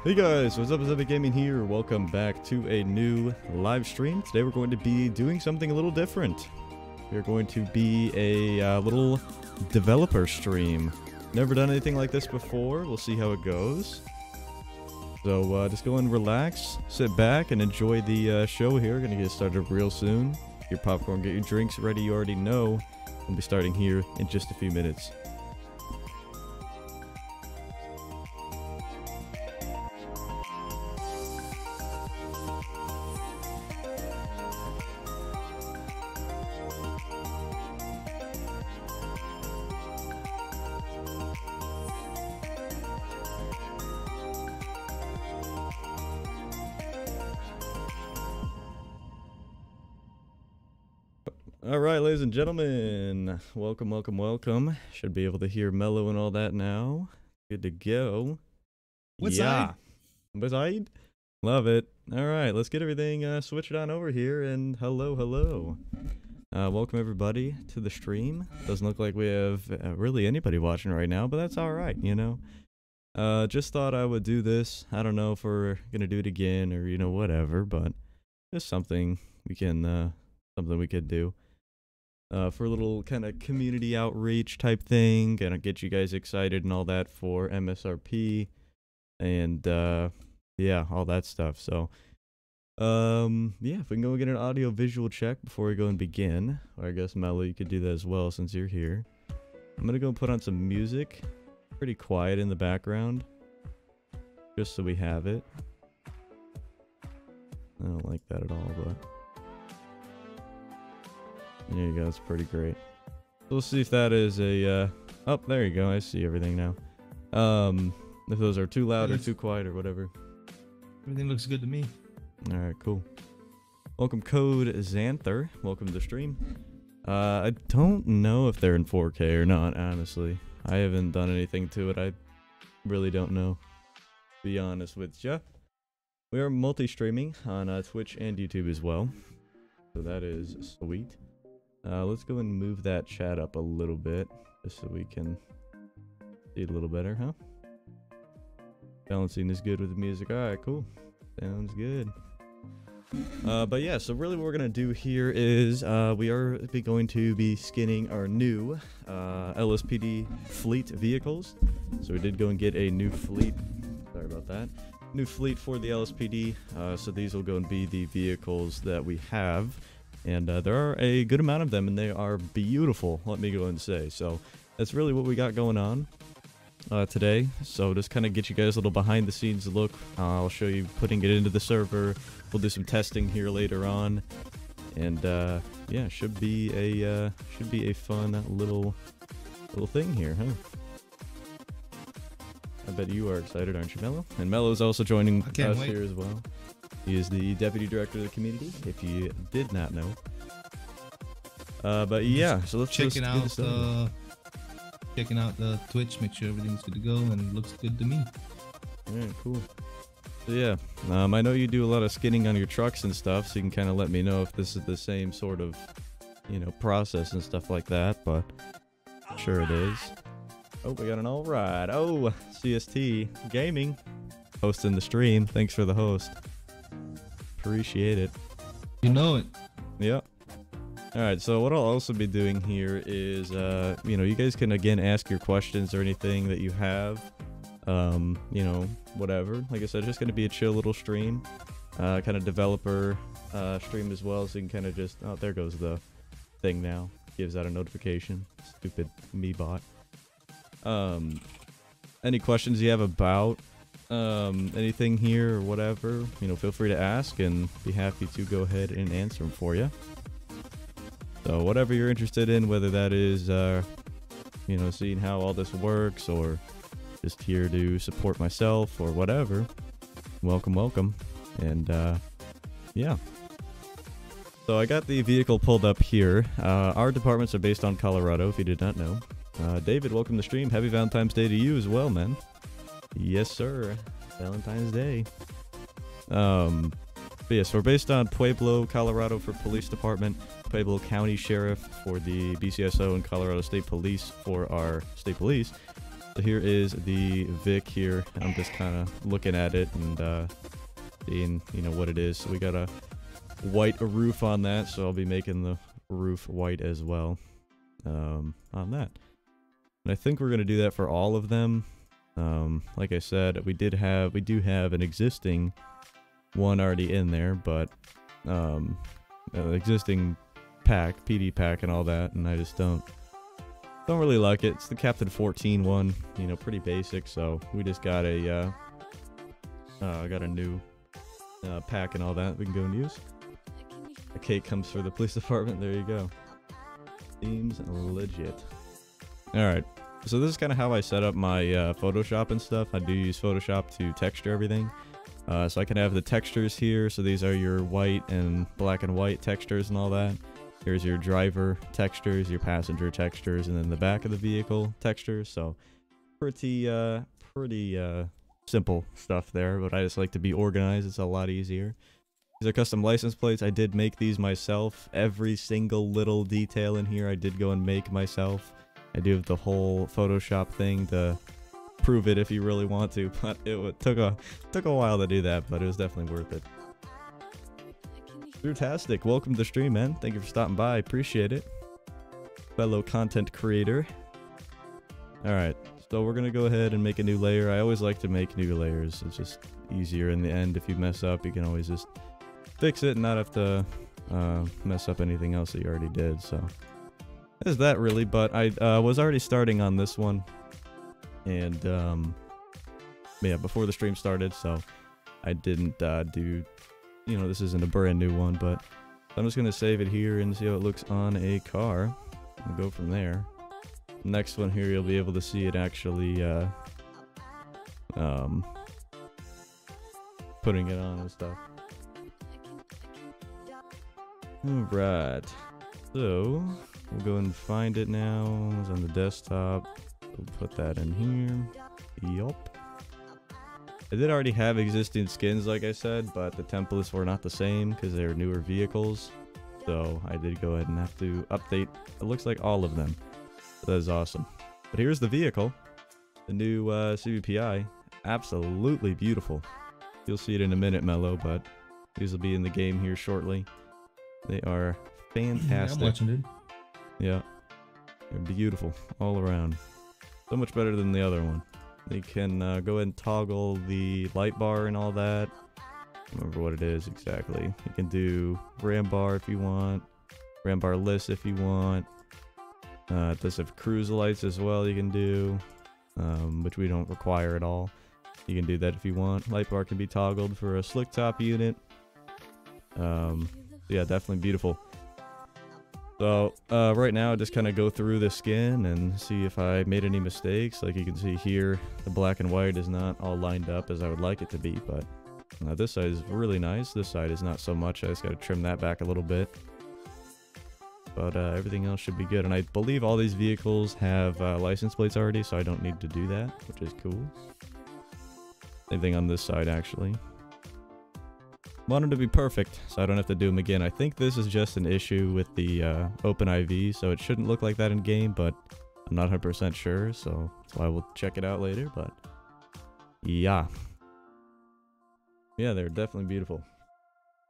Hey guys, what's up? It's Epic Gaming here. Welcome back to a new live stream. Today we're going to be doing something a little different. We're going to be a little developer stream. Never done anything like this before. We'll see how it goes. So just go and relax, sit back, and enjoy the show here. We're going to get started real soon. Get your popcorn, get your drinks ready. You already know we'll be starting here in just a few minutes. Alright, ladies and gentlemen, welcome. Should be able to hear Mello and all that now. Good to go. What's Side? Love it. Alright, let's get everything switched on over here, and hello. Welcome everybody to the stream. Doesn't look like we have really anybody watching right now, but that's alright, you know. Just thought I would do this. I don't know if we're gonna do it again or, you know, whatever, but just something we can, something we could do. For a little kind of community outreach type thing, gonna get you guys excited and all that for MSRP, and yeah, all that stuff. So, yeah, if we can go get an audio visual check before we go and begin, or I guess Mello, you could do that as well since you're here. I'm gonna go put on some music, pretty quiet in the background, just so we have it. I don't like that at all, but. There you go, it's pretty great. We'll see if that is a, oh, there you go, I see everything now. If those are too loud or too quiet or whatever. Everything looks good to me. Alright, cool. Welcome Code Xanther, welcome to the stream. I don't know if they're in 4K or not, honestly. I haven't done anything to it, I really don't know. To be honest with ya. We are multi-streaming on Twitch and YouTube as well. So that is sweet. Let's go and move that chat up a little bit, just so we can see it a little better, huh? Balancing is good with the music. Alright, cool. Sounds good. But yeah, so really what we're going to do here is we are going to be skinning our new LSPD fleet vehicles. So we did go and get a new fleet. Sorry about that. New fleet for the LSPD. So these will go and be the vehicles that we have. And there are a good amount of them, and they are beautiful, let me go and say. So that's really what we got going on today. So just kind of get you guys a little behind the scenes look. I'll show you putting it into the server. We'll do some testing here later on, and yeah, should be a fun little thing here, huh? I bet you are excited, aren't you, Mello? And Mello's also joining us here as well. He is the Deputy Director of the community, if you did not know. But yeah, so let's checking out the Twitch, make sure everything's good to go, and it looks good to me. Alright, cool. So yeah, I know you do a lot of skinning on your trucks and stuff, so you can kind of let me know if this is the same sort of, you know, process and stuff like that, but I'm sure it is. Oh, we got an alright. Oh, CST Gaming hosting the stream. Thanks for the host. Appreciate it. You know it. Yep. Alright, so what I'll also be doing here is, you know, you guys can again ask your questions or anything that you have. You know, whatever. Like I said, just going to be a chill little stream. Kind of developer stream as well, so you can kind of just... Oh, there goes the thing now. Gives out a notification. Stupid me bot. Any questions you have about anything here or whatever, you know, feel free to ask and be happy to go ahead and answer them for you. So whatever you're interested in, whether that is, you know, seeing how all this works or just here to support myself or whatever, welcome. And yeah. So I got the vehicle pulled up here. Our departments are based on Colorado, if you did not know. David, welcome to the stream. Happy Valentine's Day to you as well, man. Yes, sir. Valentine's Day. But yes, we're based on Pueblo, Colorado for Police Department, Pueblo County Sheriff for the BCSO, and Colorado State Police for our State Police. So here is the Vic here. I'm just kind of looking at it and seeing, you know, what it is. So we got a white roof on that, so I'll be making the roof white as well on that. And I think we're going to do that for all of them. Like I said, we do have an existing one already in there, but an existing pack, PD pack and all that, and I just don't really like it. It's the Captain 14 one, you know, pretty basic, so we just got a new pack and all that we can go and use. A cake comes for the police department, there you go. Seems legit. Alright, so this is kind of how I set up my Photoshop and stuff. I do use Photoshop to texture everything. So I can have the textures here, so these are your white and black and white textures and all that. Here's your driver textures, your passenger textures, and then the back of the vehicle textures. So pretty simple stuff there, but I just like to be organized. It's a lot easier. These are custom license plates. I did make these myself. Every single little detail in here I did go and make myself. I do have the whole Photoshop thing to prove it if you really want to, but it took a while to do that, but it was definitely worth it. Fantastic. Welcome to the stream, man. Thank you for stopping by. Appreciate it. Fellow content creator. Alright, so we're going to go ahead and make a new layer. I always like to make new layers. It's just easier in the end. If you mess up, you can always just fix it and not have to mess up anything else that you already did. So there's that really, but I was already starting on this one. And yeah, before the stream started, so I didn't do, you know, this isn't a brand new one, but I'm just going to save it here and see how it looks on a car and go from there. Next one here, you'll be able to see it actually putting it on and stuff. Alright, so we'll go and find it now. It's on the desktop. We'll put that in here. Yup. I did already have existing skins, like I said, but the templates were not the same because they were newer vehicles. So I did go ahead and have to update. It looks like all of them. So that is awesome. But here's the vehicle. The new CVPI. Absolutely beautiful. You'll see it in a minute, Mello, but these will be in the game here shortly. They are fantastic. I'm watching it. Yeah. They're beautiful all around. So much better than the other one. You can go ahead and toggle the light bar and all that. I don't remember what it is exactly. You can do RAM bar if you want. RAM bar list if you want. It does have cruise lights as well you can do. Which we don't require at all. You can do that if you want. Light bar can be toggled for a slick top unit. Yeah, definitely beautiful. So right now I just kind of go through the skin and see if I made any mistakes. Like you can see here, the black and white is not all lined up as I would like it to be, but this side is really nice. This side is not so much. I just got to trim that back a little bit. But everything else should be good. And I believe all these vehicles have license plates already, so I don't need to do that, which is cool. Same thing on this side, actually. Want them to be perfect, so I don't have to do them again. I think this is just an issue with the OpenIV, so it shouldn't look like that in game, but I'm not 100% sure, so that's why we'll check it out later, but yeah. Yeah, they're definitely beautiful.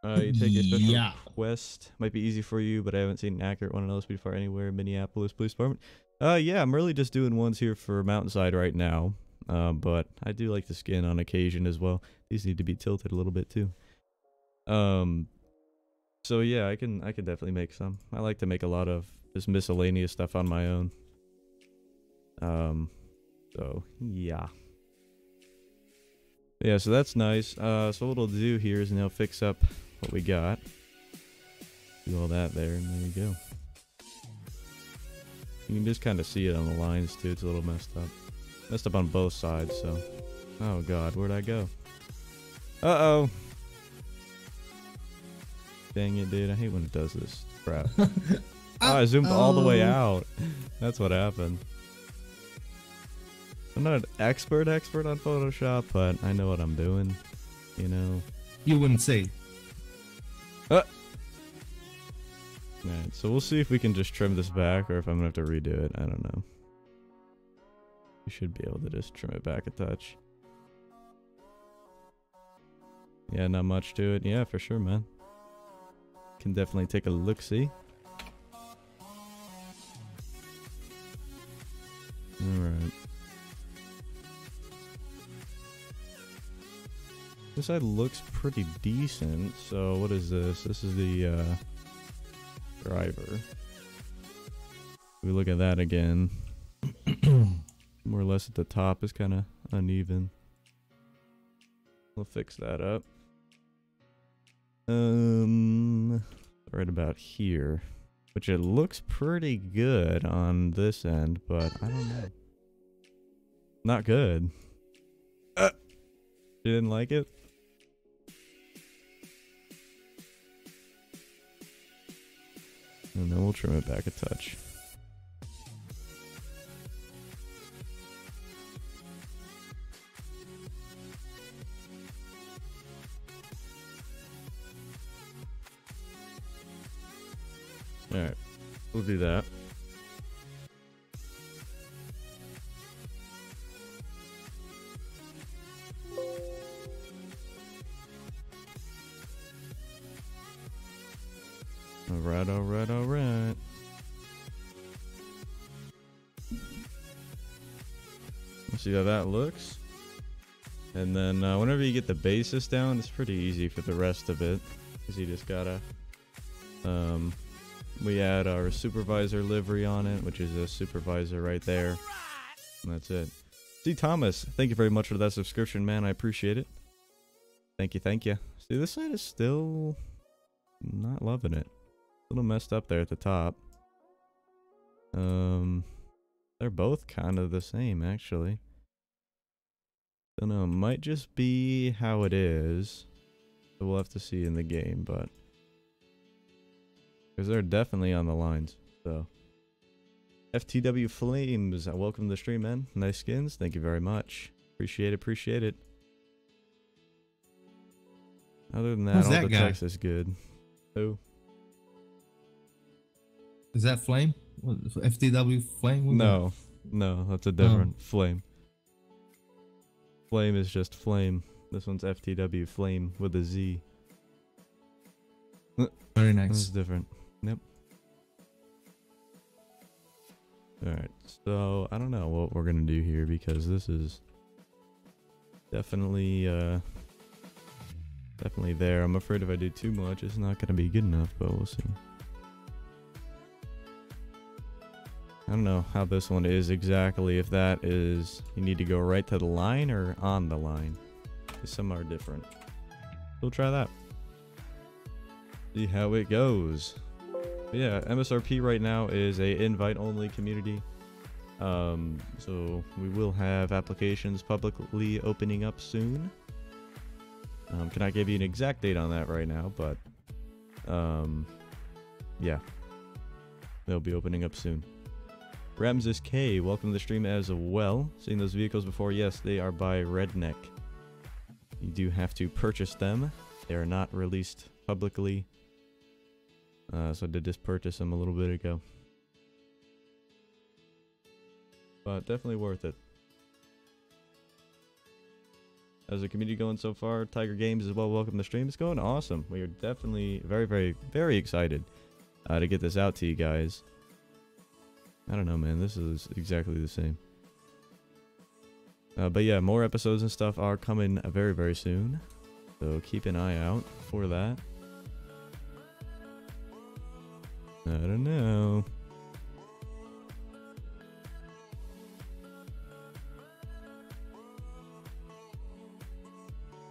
You take a special quest. Might be easy for you, but I haven't seen an accurate one of those before anywhere. Minneapolis Police Department. Yeah, I'm really just doing ones here for Mountainside right now, but I do like the skin on occasion as well. These need to be tilted a little bit too. So yeah, I can definitely make some. I like to make a lot of this miscellaneous stuff on my own. So yeah. Yeah, so that's nice. So what we'll do here is now fix up what we got. Do all that there, and there you go. You can just kind of see it on the lines too. It's a little messed up. Messed up on both sides, so. Oh god, where'd I go? Uh-oh. Dang it, dude. I hate when it does this crap. Oh, I zoomed all the way out. That's what happened. I'm not an expert on Photoshop, but I know what I'm doing. You know. You wouldn't say. Alright, so we'll see if we can just trim this back or if I'm gonna have to redo it. I don't know. You should be able to just trim it back a touch. Yeah, not much to it. Yeah, for sure, man. Can definitely take a look-see. Alright. This side looks pretty decent. So what is this? This is the driver. We look at that again. More or less at the top is kind of uneven. We'll fix that up. Right about here. Which it looks pretty good on this end, but I don't know. Not good. You didn't like it? And then we'll trim it back a touch. Alright, we'll do that. Alright, alright, alright. Let's see how that looks. And then whenever you get the basis down, it's pretty easy for the rest of it. Because you just gotta... we add our supervisor livery on it, which is a supervisor right there. And that's it. C. Thomas, thank you very much for that subscription, man. I appreciate it. Thank you, thank you. See, this side is still not loving it. A little messed up there at the top. They're both kind of the same, actually. Don't know, it might just be how it is. So we'll have to see in the game, but... because they're definitely on the lines, so... FTW Flames, welcome to the stream, man. Nice skins, thank you very much. Appreciate it, appreciate it. Other than that, Who's all that the guy? text is good. Who? Is that Flame? What, FTW Flame? No, no, that's a different Flame. Flame is just Flame. This one's FTW Flame with a Z. Very That's nice. different. Yep. Alright, so I don't know what we're gonna do here because this is definitely definitely there. I'm afraid if I do too much it's not gonna be good enough, but we'll see. I don't know how this one is exactly, if that is you need to go right to the line or on the line. Because some are different. We'll try that. See how it goes. But yeah, MSRP right now is a invite only community. So we will have applications publicly opening up soon. Cannot give you an exact date on that right now, but yeah, they'll be opening up soon. Ramses K, welcome to the stream as well. Seen those vehicles before? Yes, they are by Redneck. You do have to purchase them. They are not released publicly. So I did just purchase them a little bit ago. But definitely worth it. How's the community going so far? Tiger Games as well, welcome to the stream. It's going awesome. We are definitely very, very, very excited to get this out to you guys. I don't know, man. This is exactly the same. But yeah, more episodes and stuff are coming very, very soon. So keep an eye out for that. I don't know.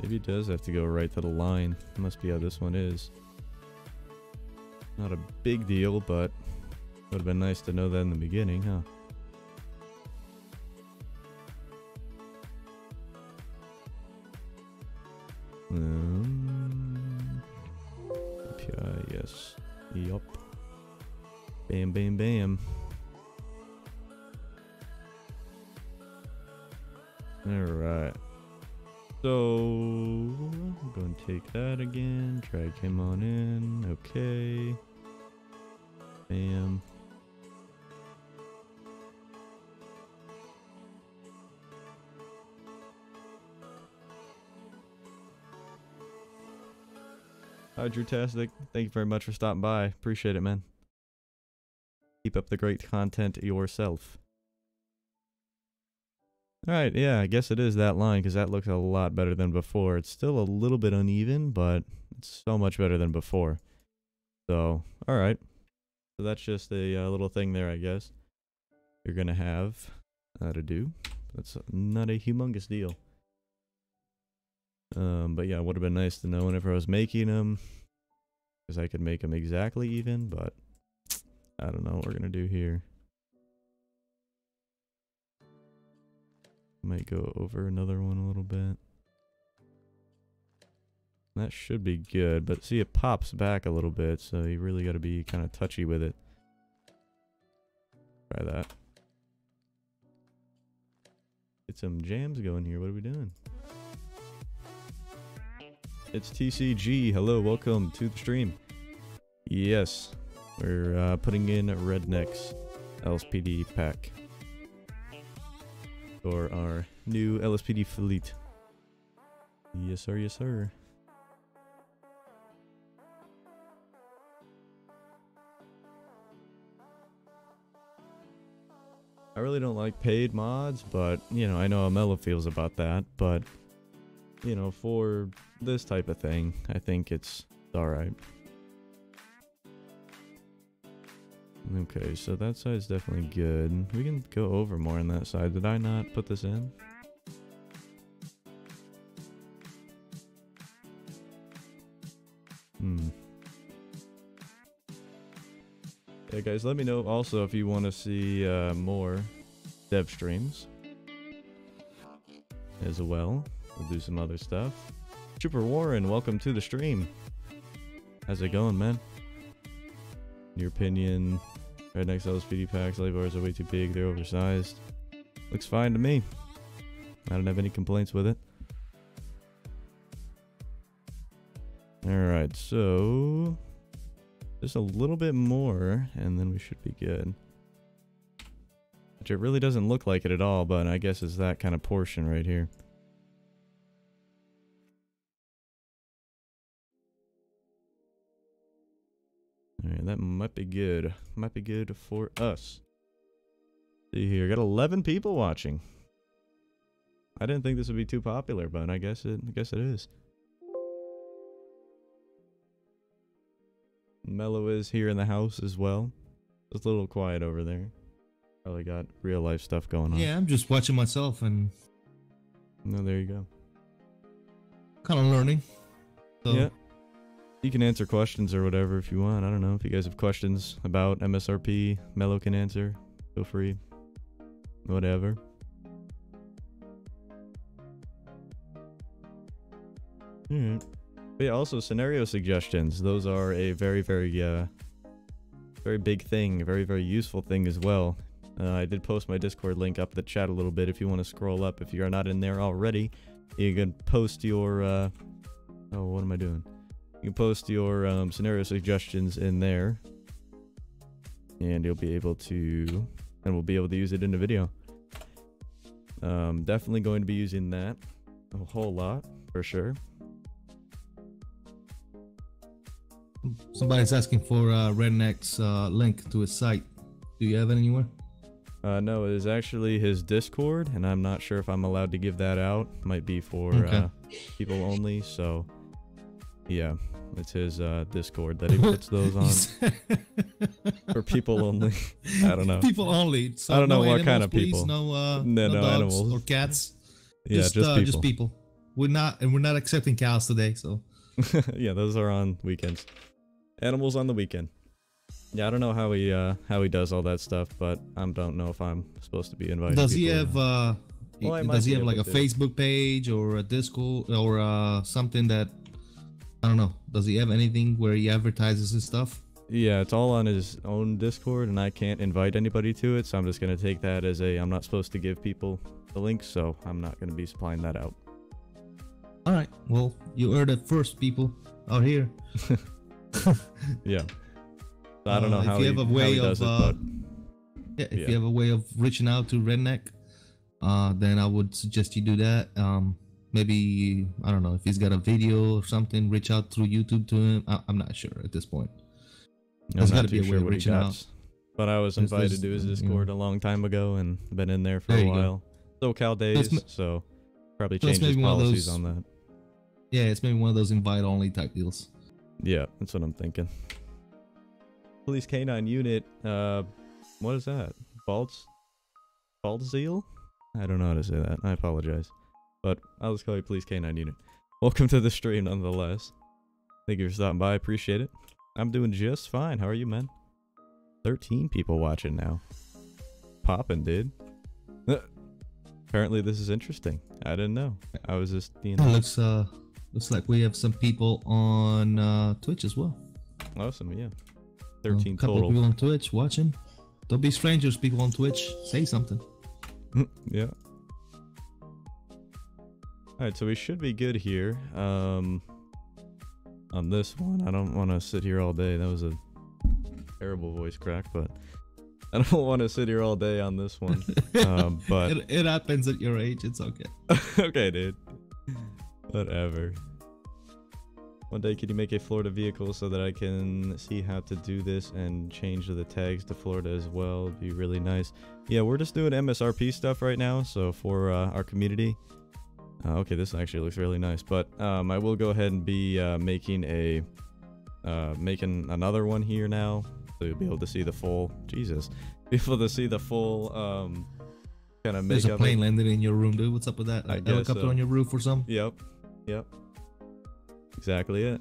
Maybe it does have to go right to the line. Must be how this one is. Not a big deal, but would have been nice to know that in the beginning, huh? API, yes. Yup. Bam, bam, bam. Alright. So, I'm going to take that again. Drag him on in. Okay. Bam. Drew-tastic. Thank you very much for stopping by. Appreciate it, man. Keep up the great content yourself. Alright, yeah, I guess it is that line, because that looks a lot better than before. It's still a little bit uneven, but it's so much better than before. So, alright. So that's just a little thing there, I guess. You're gonna have to do. That's not a humongous deal. But yeah, it would have been nice to know whenever I was making them, because I could make them exactly even, but I don't know what we're gonna do here. Might go over another one a little bit. That should be good, but see, it pops back a little bit, so you really got to be kind of touchy with it. Try that. Get some jams going here. What are we doing? It's TCG. Hello, welcome to the stream. Yes, we're putting in Redneck's LSPD pack for our new LSPD fleet. Yes, sir. Yes, sir. I really don't like paid mods, but, you know, I know how Mello feels about that, but, you know, for this type of thing, I think it's alright. Okay, so that side's definitely good. We can go over more on that side. Did I not put this in? Yeah, guys, let me know also if you want to see more dev streams as well. We'll do some other stuff. Trooper Warren, welcome to the stream. How's it going, man? In your opinion, Redneck's LSPD packs, light bars are way too big, they're oversized. Looks fine to me. I don't have any complaints with it. Alright, so just a little bit more, and then we should be good. Which it really doesn't look like it at all, but I guess it's that kind of portion right here. Alright, that might be good. Might be good for us. See here, got 11 people watching. I didn't think this would be too popular, but I guess it is. Mello is here in the house as well. It's a little quiet over there. Probably got real life stuff going on. Yeah, I'm just watching myself and... No, there you go. kind of learning. So. Yeah. You can answer questions or whatever if you want. I don't know. If you guys have questions about MSRP, Mello can answer. Feel free. Whatever. Alright. But yeah, also scenario suggestions. Those are a very, very big thing. A very, very useful thing as well. I did post my Discord link up the chat a little bit if you want to scroll up. If you are not in there already, you can post your... oh, what am I doing? You can post your scenario suggestions in there. And you'll be able to... And we'll be able to use it in the video. Definitely going to be using that a whole lot, for sure. Somebody's asking for Redneck's link to his site. Do you have it anywhere? No, it is actually his Discord, and I'm not sure if I'm allowed to give that out. Might be for people only, so yeah, it's his Discord that he puts those on. For people only. I don't know. People only. So I don't know no what animals, kind of please. people. No dogs animals or cats. Yeah, just people. We're not accepting cows today, so. Yeah, those are on weekends. Animals on the weekend. Yeah, I don't know how he does all that stuff, but I don't know if I'm supposed to be invited. Does he have does he have like a to. Facebook page or a Discord or something that I don't know? Does he have anything where he advertises his stuff? Yeah, it's all on his own Discord, and I can't invite anybody to it, so I'm just gonna take that as I'm not supposed to give people the link, so I'm not gonna be supplying that out. All right. Well, you heard it first, people out here. Yeah. So I don't know how if you have a way does of, it, but if you have a way of reaching out to Redneck, then I would suggest you do that. Maybe, I don't know, if he's got a video or something, reach out through YouTube to him. I'm not sure at this point. There's got to be a way of reaching out. But I was invited to his Discord a long time ago and been in there for a while. SoCal days, so probably change his policies on that. Yeah, it's maybe one of those invite-only type deals. Yeah, that's what I'm thinking. Police Canine Unit, what is that? Baldzeal? I don't know how to say that. I apologize. But I'll just call you Police Canine Unit. Welcome to the stream nonetheless. Thank you for stopping by. Appreciate it. I'm doing just fine. How are you, man? 13 people watching now. Poppin', dude. Apparently this is interesting. I didn't know. I was just, you know. Looks like we have some people on Twitch as well. Awesome, yeah. 13 a couple total. Of people on Twitch watching. Don't be strangers, people on Twitch. Say something. Yeah. Alright, so we should be good here. On this one, I don't want to sit here all day. That was a terrible voice crack, but I don't want to sit here all day on this one. But it happens at your age. It's okay. Okay, dude. Whatever. One day, can you make a Florida vehicle so that I can see how to do this and change the tags to Florida as well? It'd be really nice. Yeah, we're just doing MSRP stuff right now, so for our community. Okay, this actually looks really nice, but I will go ahead and be making another one here now, so you'll be able to see the full. Jesus, be able to see the full kind of makeup. There's a plane landed in your room, dude. What's up with that? Like helicopter on your roof or something? Yep. Exactly it.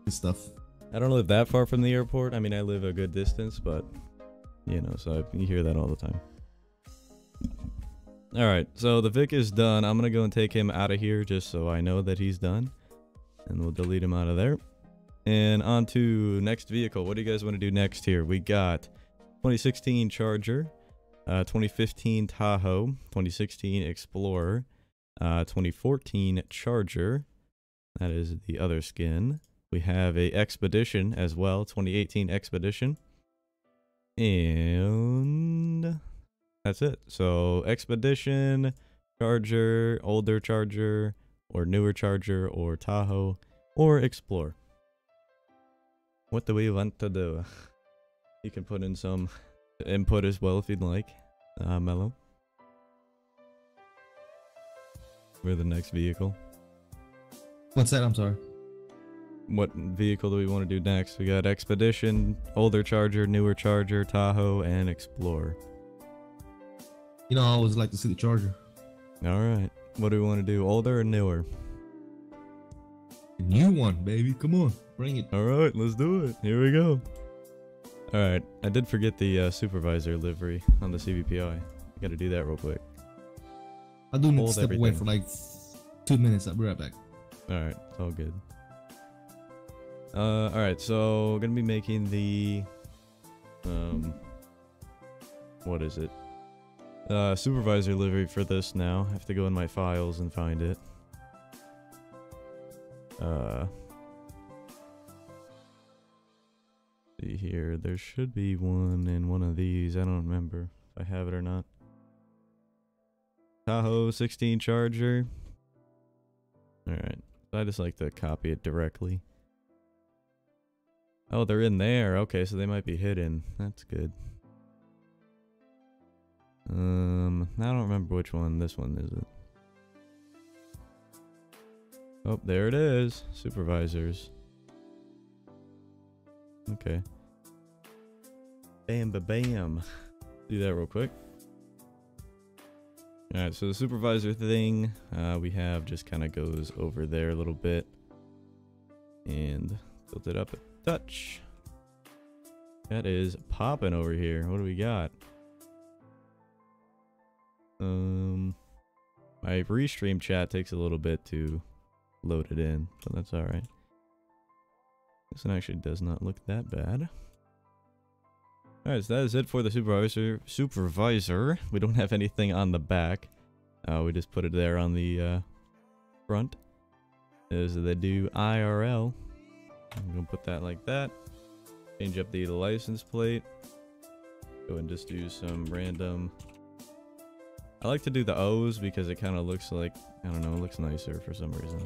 Good stuff. I don't live that far from the airport. I mean, I live a good distance, but you know, so you hear that all the time. All right, so the Vic is done. I'm gonna go and take him out of here just so I know that he's done, and we'll delete him out of there. And on to next vehicle. What do you guys want to do next here? We got 2016 Charger, 2015 Tahoe, 2016 Explorer, 2014 Charger. That is the other skin. We have a Expedition as well, 2018 Expedition, and that's it. So Expedition, Charger, older Charger, or newer Charger, or Tahoe, or Explorer. What do we want to do? You can put in some input as well if you'd like. Mellow. For the next vehicle. What's that? I'm sorry. What vehicle do we want to do next? We got Expedition, older Charger, newer Charger, Tahoe, and Explorer. You know, I always like to see the Charger. Alright. What do we want to do? Older or newer? The new one, baby. Come on. Bring it. Alright, let's do it. Here we go. Alright. I did forget the supervisor livery on the CVPI. Gotta do that real quick. I do need to step away for like 2 minutes. I'll be right back. Alright. It's all good. Alright. So, we're gonna be making the... what is it? Supervisor livery for this now. I have to go in my files and find it. See here. There should be one in one of these. I don't remember if I have it or not. Tahoe 16 Charger. Alright. I just like to copy it directly. Oh, they're in there. Okay, so they might be hidden. That's good. I don't remember which one this one is it. Oh, there it is. Supervisors. Okay. Bam, ba, bam. Do that real quick. Alright, so the supervisor thing, we have just kind of goes over there a little bit. And tilt it up a touch. That is popping over here. What do we got? My restream chat takes a little bit to load it in, but that's alright. This one actually does not look that bad. Alright, so that is it for the supervisor. We don't have anything on the back. We just put it there on the front. As they do IRL. I'm gonna put that like that. Change up the license plate. Go and just do some random I like to do the O's because it kind of looks like, I don't know, it looks nicer for some reason.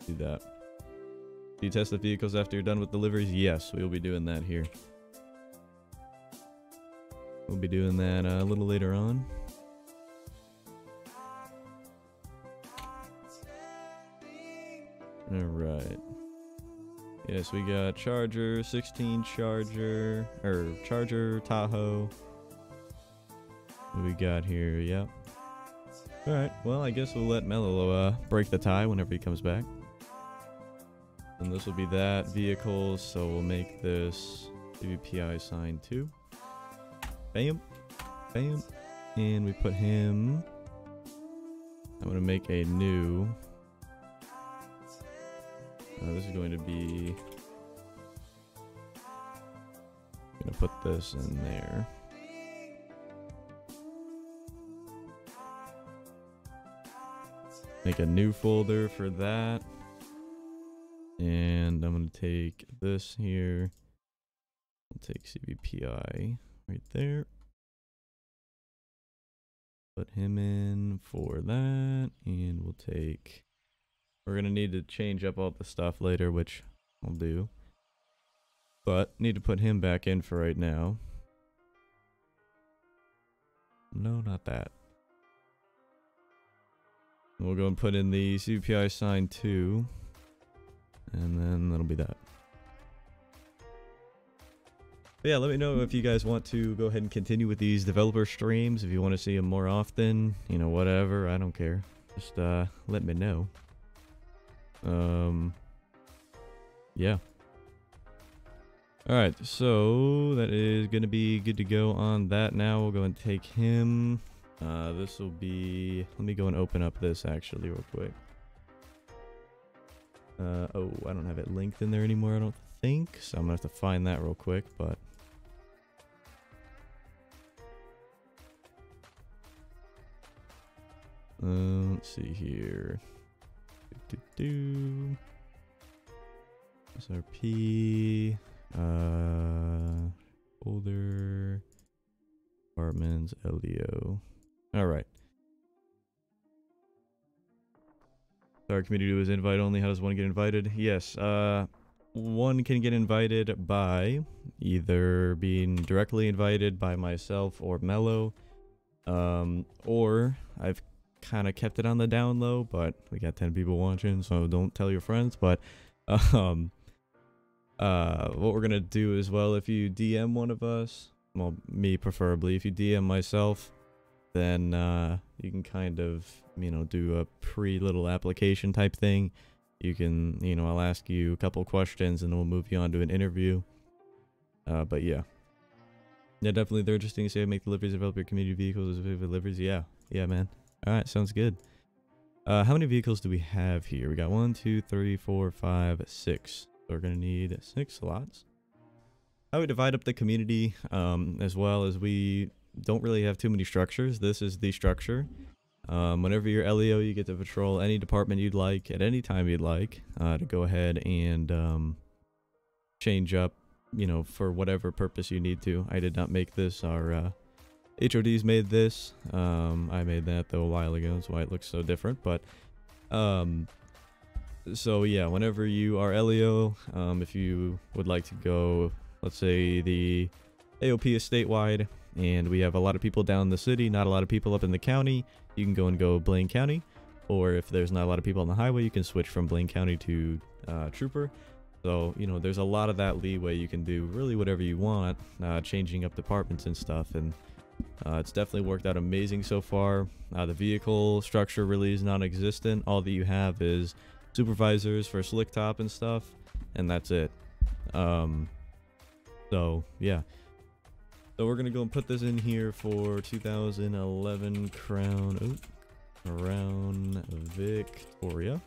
Do that. Do you test the vehicles after you're done with deliveries? Yes, we'll be doing that here. We'll be doing that a little later on. Alright. Yes, we got Charger, 16 Charger, or Charger, Tahoe. What we got here? Yep. Alright, well, I guess we'll let Mello break the tie whenever he comes back. And this will be that vehicle, so we'll make this CVPI sign 2. Bam. Bam. And we put him... I'm going to make a new... this is going to be... I'm going to put this in there. Make a new folder for that. And I'm going to take this here. I'll take CVPI right there. Put him in for that. And we'll take... We're going to need to change up all the stuff later, which I'll do. But need to put him back in for right now. No, not that. We'll go and put in the CVPI sign 2. And then that'll be that. But yeah, let me know if you guys want to go ahead and continue with these developer streams. If you want to see them more often, you know, whatever, I don't care. Just let me know. Yeah. Alright, so that is gonna be good to go on that now. We'll go and take him. This will be... Let me go and open up this actually real quick. Oh, I don't have it linked in there anymore, I don't think. So I'm gonna have to find that real quick, but... let's see here. MSRP, folder, apartments, LDO. Alright. Our community was invite only. How does one get invited? Yes, one can get invited by either being directly invited by myself or Mello, or I've kind of kept it on the down low, but we got 10 people watching, so don't tell your friends. But what we're gonna do as well, if you DM one of us, well, me preferably, if you DM myself, then you can kind of, you know, do a little application type thing. You can, you know, I'll ask you a couple questions and then we'll move you on to an interview. But yeah, definitely they're interesting to say make deliveries, develop your community vehicles as deliveries. Yeah, man. All right, sounds good. How many vehicles do we have here? We got 1, 2, 3, 4, 5, 6. So we're gonna need 6 slots. How we divide up the community, as well as we don't really have too many structures. This is the structure. Whenever you're LEO, you get to patrol any department you'd like at any time you'd like, to go ahead and change up, you know, for whatever purpose you need to. I did not make this. Our HODs made this. I made that though a while ago. That's why it looks so different. But so yeah, whenever you are LEO, if you would like to go, let's say the AOP is statewide and we have a lot of people down in the city, not a lot of people up in the county, you can go Blaine County. Or if there's not a lot of people on the highway, you can switch from Blaine County to Trooper. So, you know, there's a lot of that leeway. You can do really whatever you want, changing up departments and stuff. And it's definitely worked out amazing so far. The vehicle structure really is non-existent. All that you have is supervisors for slick top and stuff, and that's it. So yeah, so we're gonna go and put this in here for 2011 Crown Victoria.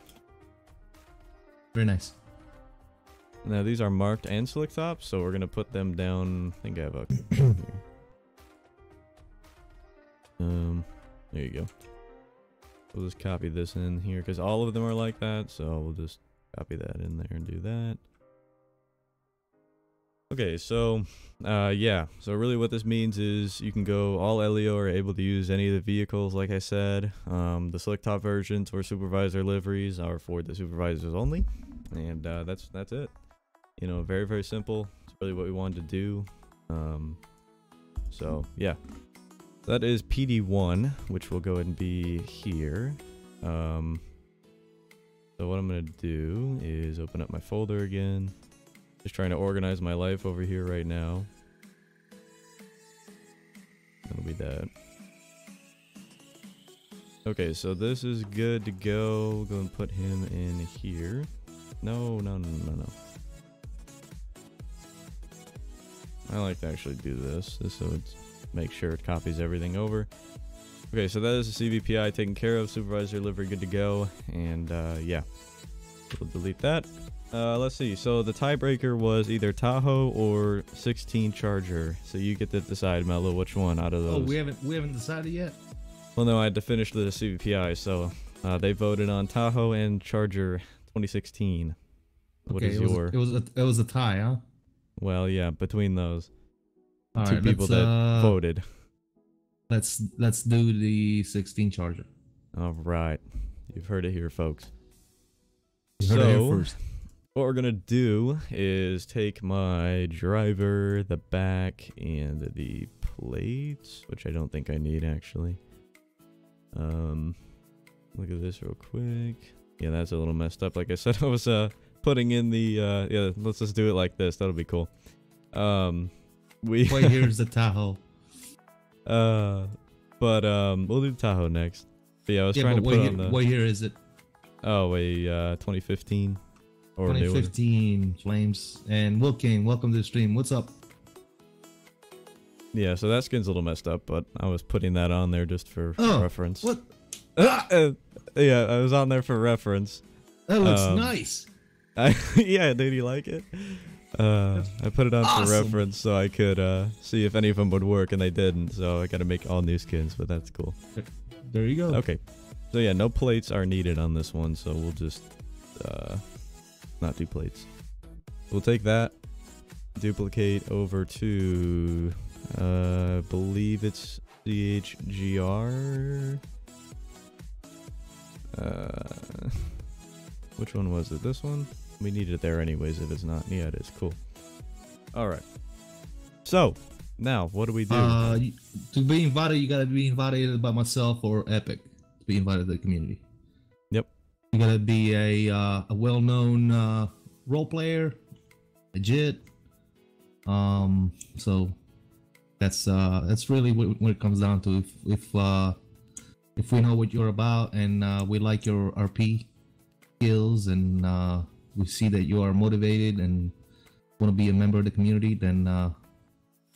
Very nice. Now these are marked and slick top, so we're gonna put them down. I think I have a here. There you go. We'll just copy this in here because all of them are like that, so we'll just copy that in there and do that. Okay, so yeah, so really what this means is you can go all LEO are able to use any of the vehicles, like I said. The slick top versions or supervisor liveries are for the supervisors only, and that's it. You know, very, very simple. It's really what we wanted to do. So yeah, that is PD1, which will go ahead and be here. So what I'm gonna do is open up my folder again. Just trying to organize my life over here right now. That'll be that. Okay, so this is good to go. Go and put him in here. No. I like to actually do this, just so it's make sure it copies everything over. Okay, so that is the CVPI taken care of. Supervisor livery good to go, and yeah, we'll delete that. Let's see. So the tiebreaker was either Tahoe or 16 Charger. So you get to decide, Mello, which one out of those. Oh, we haven't decided yet. Well, no, I had to finish the CVPI, so they voted on Tahoe and Charger 2016. What okay, is your? It was a tie, huh? Well, yeah, between those All two right, people that voted. Let's do the 16 Charger. All right, you've heard it here, folks. You heard it here first. What we're gonna do is take my driver, the back, and the plates, which I don't think I need actually. Look at this real quick. Yeah, that's a little messed up. Like I said, I was putting in the yeah. Let's just do it like this. That'll be cool. Wait, here's the Tahoe. But we'll do Tahoe next. But yeah, I was trying to put on the. What year is it? Oh, 2015. Or 2015 Flames and Wilking, welcome to the stream. What's up? Yeah, so that skin's a little messed up, but I was putting that on there just for reference. What? Yeah, I was on there for reference. That looks nice. Yeah, dude, you like it? I put it on for reference so I could see if any of them would work, and they didn't. So I got to make all new skins, but that's cool. There you go. Okay, so yeah, no plates are needed on this one, so we'll just not do plates. We'll take that, duplicate over to I believe it's CHGR. Which one was it? This one? We need it there anyways if it's not. Yeah, it is. Cool. Alright. So, now, what do we do? To be invited, you gotta be invited by myself or Epic to be invited to the community. Yep. You gotta be a well-known role player, legit. So that's really what it comes down to. If we know what you're about and we like your RP skills and we see that you are motivated and want to be a member of the community, then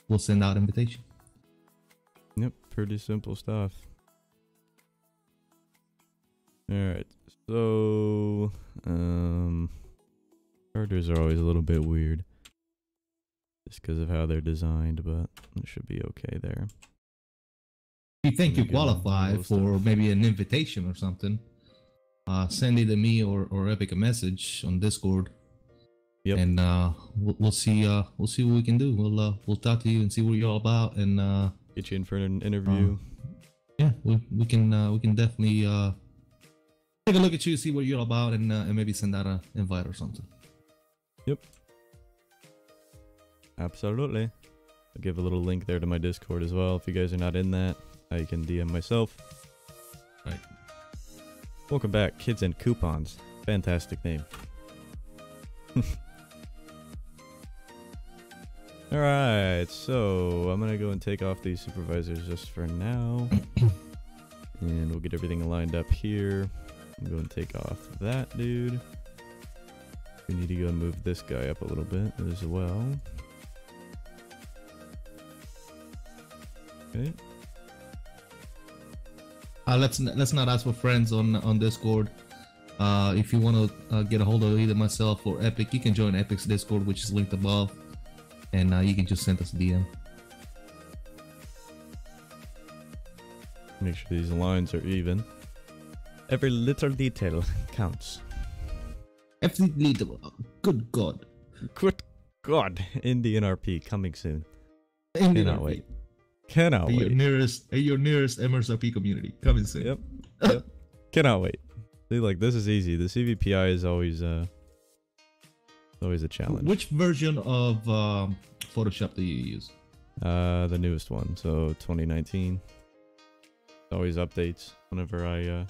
we'll send out invitation. Yep, pretty simple stuff. Alright, so charters are always a little bit weird just because of how they're designed, but it should be okay there. If you think you qualify for maybe an invitation or something, send it to me or Epic a message on Discord. Yep. And we'll see what we can do. We'll talk to you and see what you're all about and get you in for an interview. Yeah, we can definitely take a look at you, see what you're all about, and maybe send out an invite or something. Yep. Absolutely. I'll give a little link there to my Discord as well. If you guys are not in that, you can DM myself. Right. Welcome back, Kids and Coupons. Fantastic name. Alright, so I'm gonna go and take off these supervisors just for now. And we'll get everything lined up here. I'm going to take off that dude. We need to go and move this guy up a little bit as well. Okay. Let's not ask for friends on Discord. If you want to get a hold of either myself or Epic, you can join Epic's Discord, which is linked above, and you can just send us a DM. Make sure these lines are even. Every little detail counts. Every little. Good God. Good God, Indian RP coming soon. Indian Cannot RP. wait. Cannot At wait. your nearest MSRP community coming soon. Yep. Yep. Cannot wait. See, like, this is easy. The CVPI is always a challenge. Which version of Photoshop do you use? The newest one, so 2019. Always updates whenever I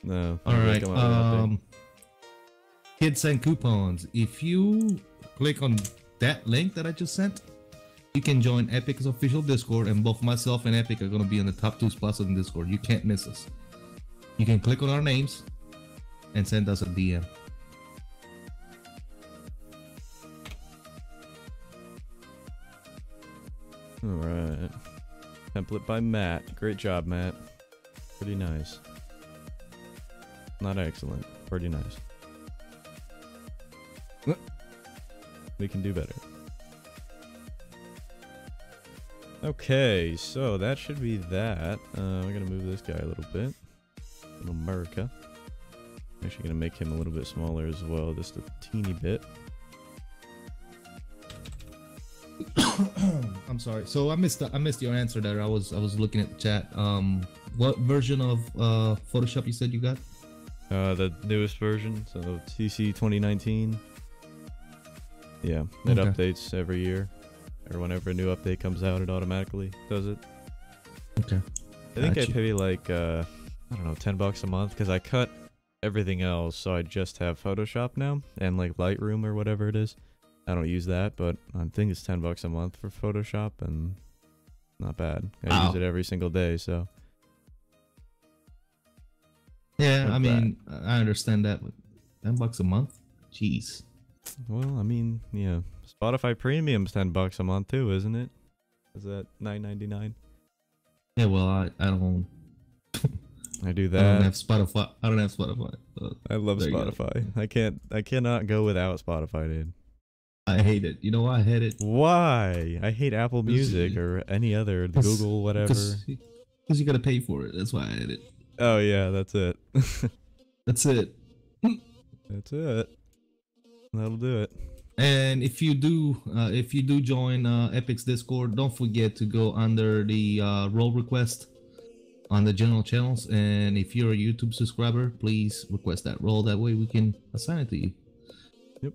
no. All right. Kids and coupons. If you click on that link that I just sent, you can join Epic's official Discord, and both myself and Epic are gonna be in the top 2 spots in Discord. You can't miss us. You can click on our names and send us a DM. All right. Template by Matt. Great job, Matt. Pretty nice. Not excellent. Pretty nice. We can do better. Okay, so that should be that. We're gonna move this guy a little bit. Little America. Actually gonna make him a little bit smaller as well, just a teeny bit. I'm sorry. So I missed your answer there. I was looking at the chat. What version of Photoshop you said you got? The newest version, so TC 2019. Yeah, it updates every year, or whenever a new update comes out, it automatically does it. Okay. I think I pay like I don't know, $10 a month, because I cut everything else, so I just have Photoshop now and like Lightroom or whatever it is. I don't use that, but I think it's $10 a month for Photoshop, and not bad. I use it every single day, so. Yeah, I mean, I understand that, but $10 a month? Jeez. Well, I mean, yeah. Spotify Premium's $10 a month too, isn't it? Is that $9.99? Yeah, well, I don't. I do that. I don't have Spotify. I love Spotify. I cannot go without Spotify, dude. I hate it. You know why I hate it? Why? I hate Apple Music or any other, Google, whatever. Because you gotta pay for it. That's why I hate it. Oh yeah, that's it. That's it. That's it. That'll do it. And if you do join Epic's Discord, don't forget to go under the role request on the general channels. And if you're a YouTube subscriber, please request that role. That way we can assign it to you. Yep.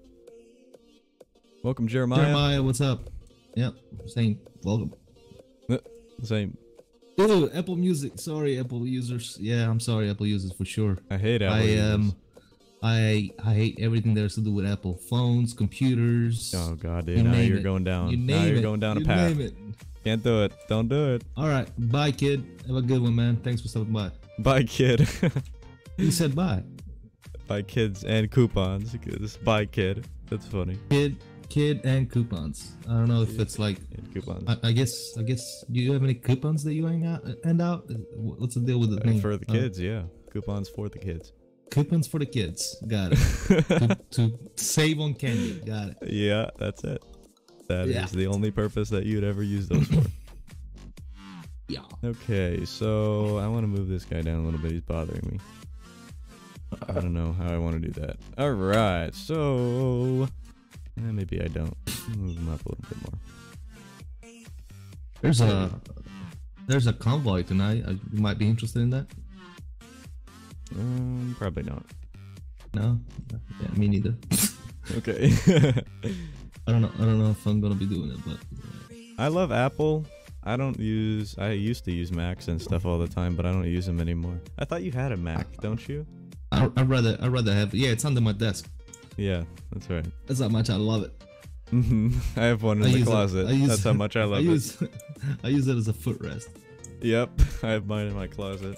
Welcome, Jeremiah. Jeremiah, what's up? Yep, same. Welcome. Same. Dude, Apple Music. Sorry, Apple users. Yeah, I'm sorry, Apple users for sure. I hate Apple users. I hate everything that has to do with Apple phones, computers. Oh god, dude, now you're going down. Now you're going down a path. Can't do it. Don't do it. All right, bye, kid. Have a good one, man. Thanks for stopping by. Bye, kid. You said bye. Bye, kids and coupons. Bye, kid. That's funny. Kid and coupons. I don't know if it's like coupons. I guess. Do you have any coupons that you hand out? What's the deal with the name? For the kids, yeah. Coupons for the kids. Coupons for the kids. Got it. to save on candy. Got it. Yeah, that's it. That is the only purpose that you'd ever use those for. Yeah. Okay, so I want to move this guy down a little bit. He's bothering me. I don't know how I want to do that. All right, so maybe I don't. Move him up a little bit more. There's a convoy tonight. You might be interested in that. Probably not. No. Yeah, me neither. Okay. I don't know if I'm gonna be doing it, but I love Apple. I used to use Macs and stuff all the time, but I don't use them anymore. I thought you had a Mac, don't you? I'd rather have. Yeah, it's under my desk. Yeah, that's right. That's how much I love it. I have one in the closet. That's how much I love it. I use it as a footrest. Yep, I have mine in my closet.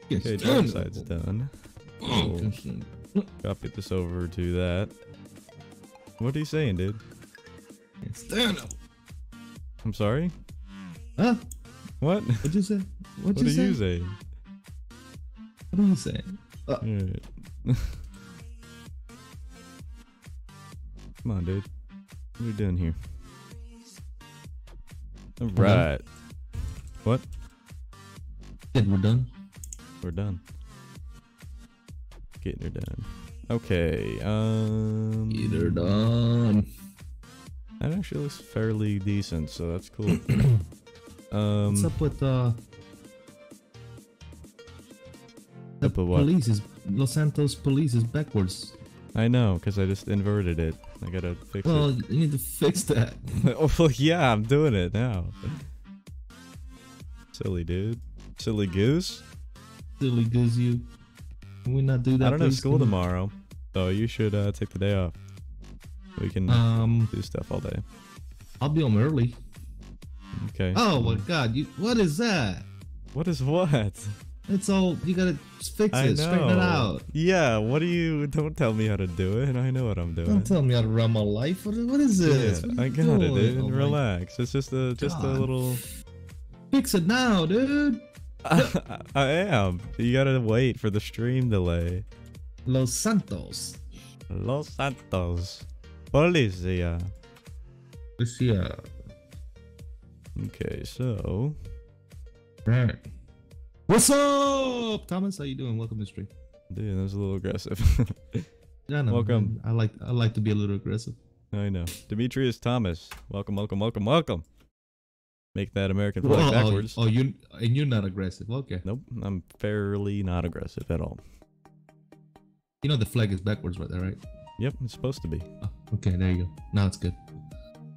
Okay, dark side's done. Copy this over to that. What are you saying, dude? Stand up. I'm sorry? Huh? What? What'd you say? What are you saying? What are you saying? Alright. Come on, dude. What are we doing here? Alright. What? Yeah, we're done. We're done. Getting her done. Okay. Either done. That actually looks fairly decent, so that's cool. What's up with the Up with what? police is Los Santos police is backwards. I know, because I just inverted it. I gotta fix Well, it. you need to fix that. Oh, well, yeah, I'm doing it now. Silly dude. Silly goose. Silly goose, you. Can we not do that? I don't have please? school tomorrow, so you should take the day off. We can do stuff all day. I'll be home early. Okay. Oh my god, what is that? What is what? It's all, you gotta fix I it, straighten it know. out. Yeah, what do you... Don't tell me how to do it, I know what I'm doing. Don't tell me how to run my life. What is this? Yeah, What are I you got it, doing? dude. Oh my Relax. It's just a God. little... Fix it now, dude. I am. You gotta wait for the stream delay. Los Santos. Los Santos. Policia. Let's see. Okay, so... Right. What's up, Thomas? How you doing? Welcome to the stream. Dude, that was a little aggressive. Yeah, no, Welcome. I like to be a little aggressive. I know. Demetrius Thomas. Welcome, welcome, welcome, welcome. Make that American flag backwards. Oh, you're not aggressive. Okay. Nope, I'm fairly not aggressive at all. You know the flag is backwards right there, right? Yep, it's supposed to be. Oh, okay, there you go. Now it's good.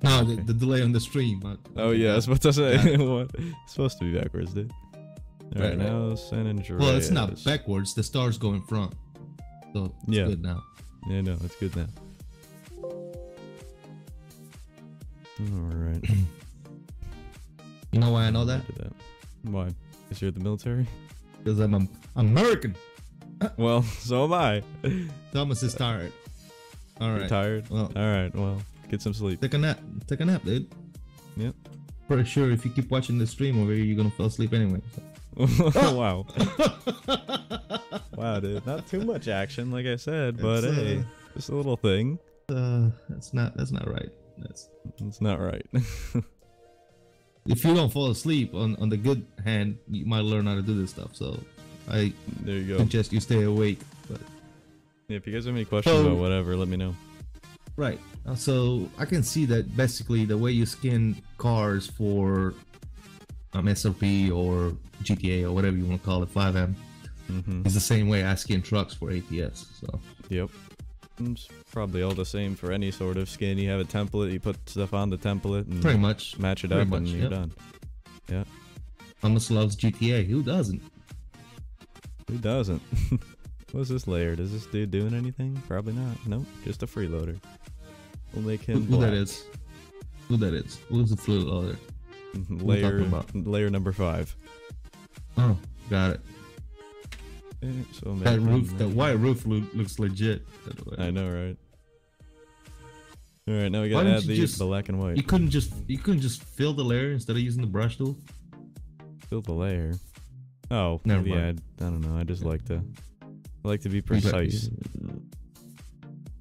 No, Okay. the delay on the stream. Oh yeah, I was about to say. What? It's supposed to be backwards, dude. All right, Right. now San Andreas. Well, it's not backwards. The stars go in front. So it's Yeah. good now. Yeah, no, it's good now. All right. You know why I know that? Did that. Why? Because you're in the military? Because I'm American. Well, so am I. Thomas is tired. All You're right. tired? Well, All right, well, get some sleep. take a nap. Take a nap, dude. Yep. Pretty sure if you keep watching the stream over here, you're gonna fall asleep anyway. Wow. Wow, dude. Not too much action, like I said, but It's, hey, just a little thing. That's not right. It's not right. If you don't fall asleep, on the good hand, you might learn how to do this stuff. So I There you go. suggest you stay awake. But Yeah, if you guys have any questions So- about whatever, let me know. right. So I can see that basically the way you skin cars for SRP or GTA or whatever you want to call it, 5M, Mm-hmm. is the same way I skin trucks for ATS. So Yep. It's probably all the same for any sort of skin. You have a template, you put stuff on the template, and pretty much. match it pretty up, much, and you're yep. done. Yeah. Thomas loves GTA. Who doesn't? Who doesn't? What's this layer? Does this dude doing anything? Probably not. Nope. Just a freeloader. We'll make him Who black. that is? Who that is? Who's the fluid loader? Layer talking about? layer number 5. Oh, got it. Okay, so make That him roof, that black. white roof looks legit. By the way. I know, right? All right, now we Why gotta don't add you the just- black and white. You couldn't just fill the layer instead of using the brush tool. Fill the layer. Oh, Never maybe I mind. don't know. I just like to be precise.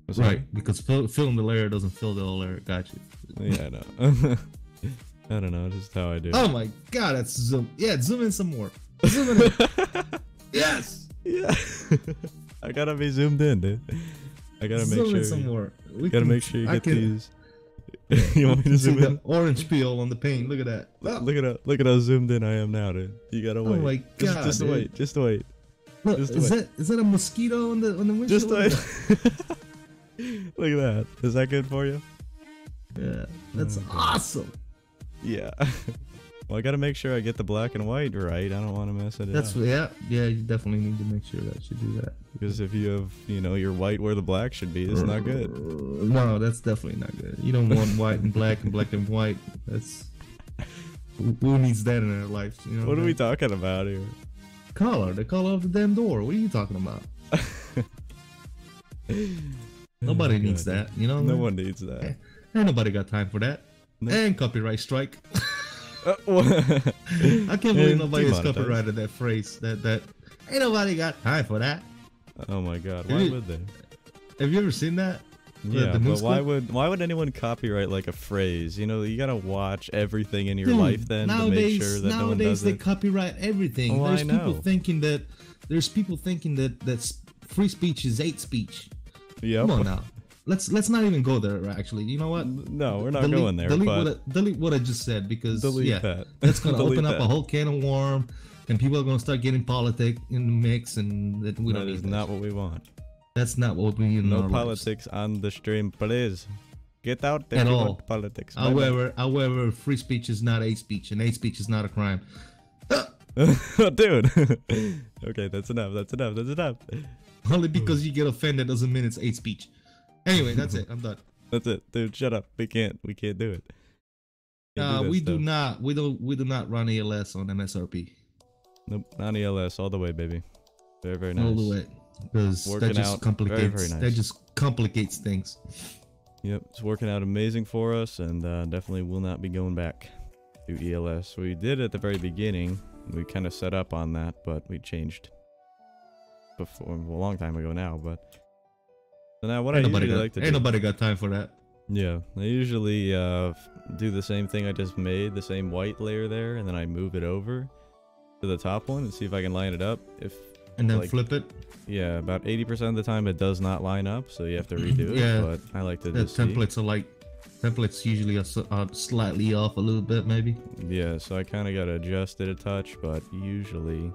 What's that? Right, because filling the layer doesn't fill the whole layer. Got you. Yeah, I know. I don't know. Just how I do. Oh my god, that's zoom. Yeah, zoom in some more. Zoom in. Yes. Yeah. I gotta be zoomed in, dude. I gotta make zoom sure. in some more. We Gotta can- make sure you I get can- these. You want me to See zoom the in? orange peel on the paint. Look at that. Look at how zoomed in I am now, dude. You gotta wait. Oh my god. Just dude. wait. Just wait. Look, just is wait. that a mosquito on the windshield? Just wait. Look at that. Is that good for you? Yeah, that's Okay. awesome. Yeah. Well, I gotta make sure I get the black and white right. I don't want to mess it That's up. yeah. You definitely need to make sure that you do that. Because if you have, your white where the black should be, it's not good. No, that's definitely not good. You don't want white and black and white. That's who needs that in their life? You know What are we I mean? talking about here? Color, the color of the damn door. What are you talking about? Nobody Oh, needs God. that. You know, No one needs that. Ain't nobody got time for that. No. And copyright strike. What? I can't believe And nobody has demonetized. copyrighted that phrase. That ain't nobody got time for that. Oh my God! Why would they? Have you ever seen that? Yeah, the but news clip? why would anyone copyright like a phrase? You gotta watch everything in your Dude, life then to make sure that no one does they it. copyright everything. Oh, There's I people know. thinking that free speech is hate speech. Yep. Come on now. Let's not even go there. Actually, you know what? No, we're not going there. Delete what I just said because that. that's gonna open up a whole can of worm, and people are gonna start getting politics in the mix, and we don't need that is not what we want. That's not what we need. No politics on the stream, please. Get out there. At all. Politics. However, free speech is not hate speech, and hate speech is not a crime. Dude. Okay, that's enough. That's enough. Only because you get offended doesn't mean it's hate speech. Anyway, that's it. I'm done. That's it, dude. Shut up. We can't do it. We do not run ALS on MSRP. Nope, not ELS. All the way, baby. Very, very nice. All the way, because that just complicates. Very, very nice. That just complicates things. Yep, it's working out amazing for us, and definitely will not be going back to ELS. We did at the very beginning. We kind of set up on that, but we changed before a long time ago now. But so now what I usually like to do. Ain't nobody got time for that. Yeah, I usually do the same thing I just made, the same white layer there, and then I move it over to the top one and see if I can line it up. And then flip it. Yeah, about 80% of the time it does not line up, so you have to redo it. But I like to just templates usually are slightly off a little bit, maybe. Yeah, so I kind of got to adjust it a touch, but usually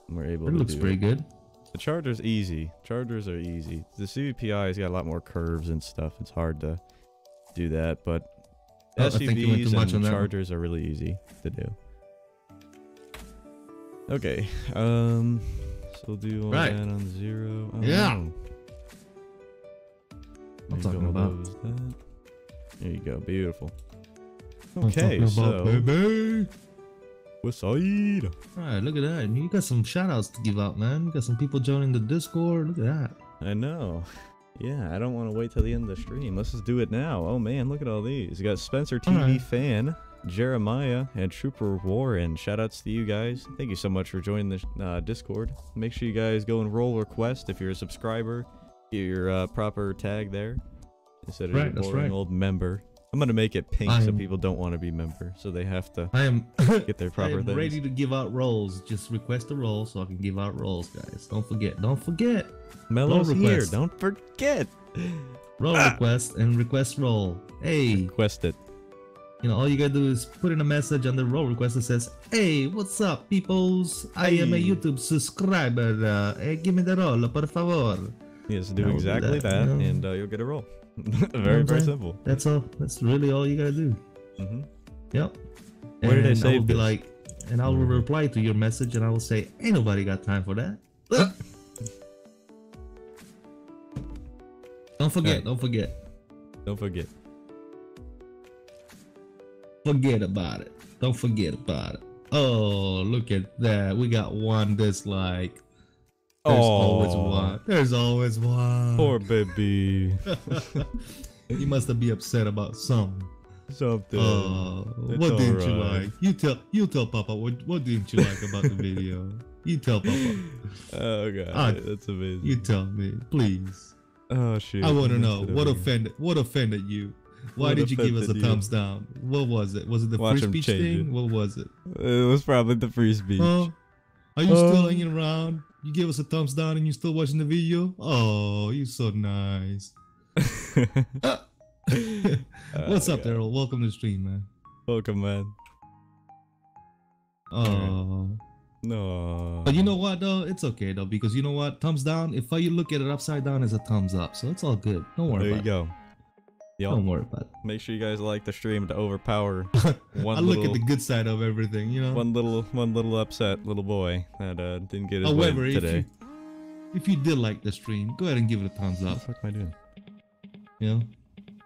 we're able to do it. It looks pretty good. The charger's easy. Chargers are easy. The CVPI's got a lot more curves and stuff. It's hard to do that, but SUVs and chargers are really easy to do. Okay, so we'll do all that on 0. Oh, yeah. No. I'm talking about. There you go, beautiful. Okay, so baby. West Side. Alright, look at that. You got some shout outs to give out, man. You got some people joining the Discord. Look at that. I know. Yeah, I don't want to wait till the end of the stream. Let's just do it now. Oh man, look at all these. You got Spencer TV Fan, Jeremiah, and Trooper Warren. Shout outs to you guys. Thank you so much for joining the Discord. Make sure you guys go and roll request if you're a subscriber. Get your proper tag there instead of your boring old member. I'm gonna make it pink so people don't want to be member, so they have to get their proper things. Ready to give out roles. Just request a role so I can give out roles, guys. Don't forget. Don't forget. Mello's here. Don't forget. Role request and request role. Hey. Request it. You know, all you gotta do is put in a message on the role request that says, "Hey, what's up, peoples? I am a YouTube subscriber. Give me the role, por favor." Yes, do exactly that, and you'll get a role. Very, very simple. That's all. That's really all you gotta do. Yep. Where did I save I will be like, and I will reply to your message, and I will say, "Ain't nobody got time for that." Don't forget. Don't forget. Don't forget. Forget about it. Don't forget about it. Oh, look at that. We got one dislike. There's always one. There's always one. Poor baby. You must be upset about something. Something. What didn't you like? You tell Papa what didn't you like about the video? You tell Papa. Oh god, that's amazing. You tell me, please. Oh shit. I want to know what offended you. Why did you give us a thumbs down? What was it? Was it the free speech thing? What was it? It was probably the free speech. Are you still hanging around? You give us a thumbs down and you still watching the video? Oh, you're so nice. What's up, Daryl? Welcome to the stream, man. Welcome, man. Oh. No. But you know what, though? It's okay, though, because you know what? Thumbs down, if you look at it upside down, is a thumbs up. So it's all good. Don't worry about it. There you go. Yep. Don't worry about it. Make sure you guys like the stream to overpower one. I look at the good side of everything, you know. One little upset little boy that didn't get his win today. If you did like the stream, go ahead and give it a thumbs up. What the fuck am I doing?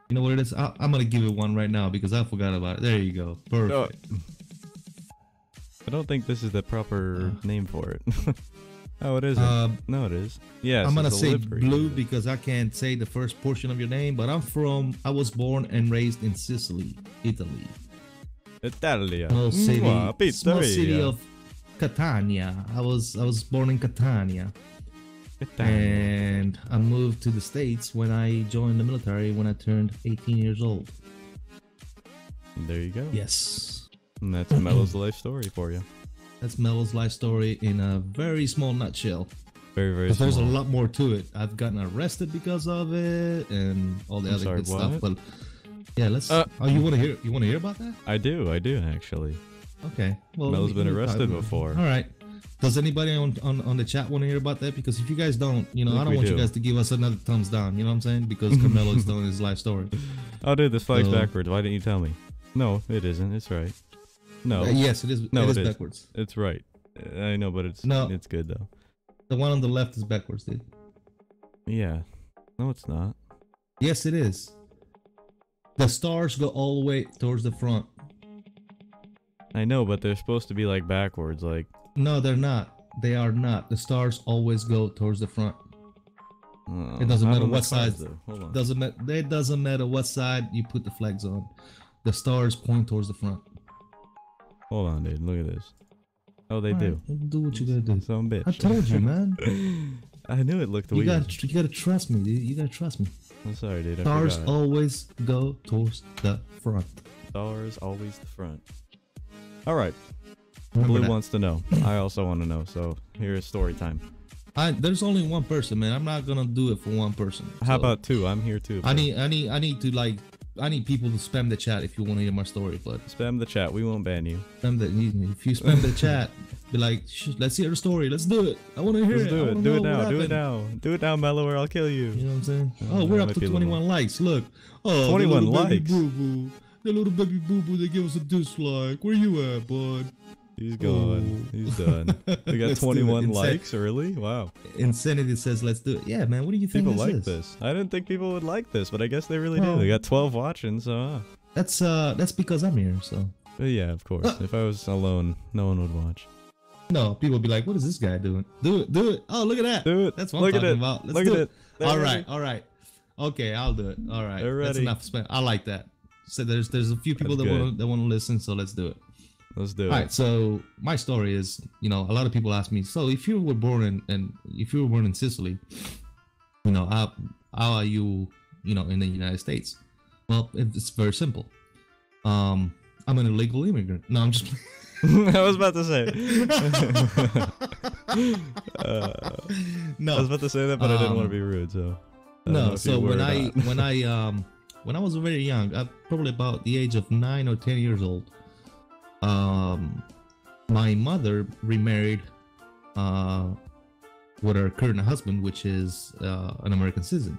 You know what it is? I'm gonna give it one right now because I forgot about it. There you go. Perfect. I don't think this is the proper name for it. Oh, it isn't. No, it is. Yes. I'm gonna say blue because I can't say the first portion of your name, but I was born and raised in Sicily, Italy. Italia. Small city of Catania. I was born in Catania. And I moved to the States when I joined the military when I turned 18 years old. There you go. Yes. And that's Mello's life story for you. That's Mello's life story in a very small nutshell. Very, very Because small. there's a lot more to it. I've gotten arrested because of it and all the other good stuff. But yeah, let's. Oh, you want to hear? You want to hear about that? I do actually. Okay. Well, Mel's been arrested before. All right. Does anybody on the chat want to hear about that? Because if you guys don't, I don't want you guys to give us another thumbs down. You know what I'm saying? Because Carmelo is telling his life story. Oh, dude, this flag's backwards. Why didn't you tell me? No, it isn't. It's right. No. Yes, it is. No, it is backwards. It's right. I know, but it's good though. The one on the left is backwards, dude. Yeah. No, it's not. Yes, it is. The stars go all the way towards the front. I know, but they're supposed to be like backwards, like. No, they're not. They are not. The stars always go towards the front. It doesn't matter what side. Hold on. It doesn't matter what side you put the flags on. The stars point towards the front. Hold on, dude. Look at this. Oh, they do. Do what you gotta do. Some bitch. I told you, man. I knew it looked weird. You gotta trust me, dude. You gotta trust me. I'm sorry, dude. Stars always go towards the front. Stars always the front. All right. Remember Blue that. wants to know. I also want to know. So here's story time. There's only one person, man. I'm not gonna do it for one person. How about two? I'm here too. I need people to spam the chat if you want to hear my story, but spam the chat. We won't ban you. If you spam the chat, be like, let's hear the story. Let's do it. I want to hear it. Do it. Do it now. Do it now. Do it now, Mello, or I'll kill you. You know what I'm saying? Oh, we're up to 21 likes. Look. Oh, 21 likes. The little baby boo boo, they give us a dislike. Where you at, bud? He's gone. He's done. We got 21 likes. Really? Wow. Insanity says, let's do it. Yeah, man. What do you think? People like this. I didn't think people would like this, but I guess they really do. They got 12 watching, so. That's because I'm here. So. But yeah, of course. If I was alone, no one would watch. No, people would be like, "What is this guy doing? Do it, do it! Oh, look at that! Do it! That's what I'm talking about. Let's do it. All right. Okay, I'll do it. All right, that's enough spent. I like that. So there's a few people that want to listen, so let's do it. Let's do it. All right. So my story is, a lot of people ask me, so if you were born in Sicily, how are you, in the United States? Well, it's very simple. I'm an illegal immigrant. No, I'm just. I was about to say. No, I was about to say that, but I didn't want to be rude. So. No. So when I was very young, probably about the age of 9 or 10 years old, my mother remarried with her current husband, which is an American citizen.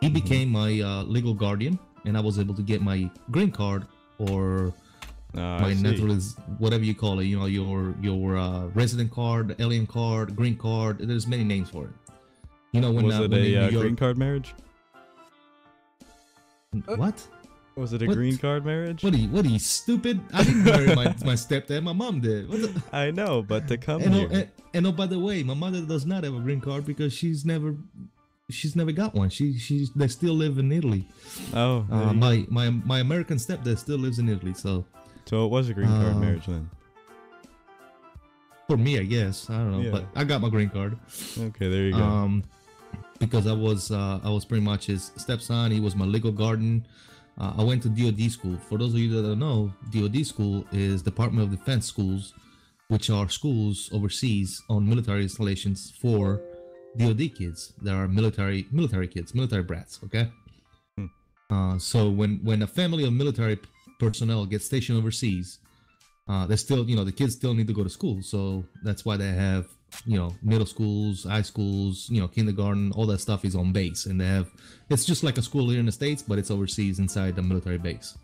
He became my legal guardian, and I was able to get my green card or my naturalized, whatever you call it. Your resident card, alien card, green card. There's many names for it. When was it a green card marriage? What? Was it a green card marriage? What are you stupid? I didn't marry my stepdad. My mom did. I know, but to come here. And oh, by the way, my mother does not have a green card because she's never got one. They still live in Italy. Oh. My American stepdad still lives in Italy. So it was a green card marriage then. For me, I guess. I don't know, but I got my green card. Okay, there you go. Because I was pretty much his stepson. He was my legal guardian. I went to DoD school. For those of you that don't know, DoD school is Department of Defense schools, which are schools overseas on military installations for DoD kids. There are military kids, military brats. Okay. So when a family of military personnel gets stationed overseas, they still, the kids still need to go to school. So that's why they have, middle schools, high schools, kindergarten, all that stuff is on base, and it's just like a school here in the States, but it's overseas inside the military base.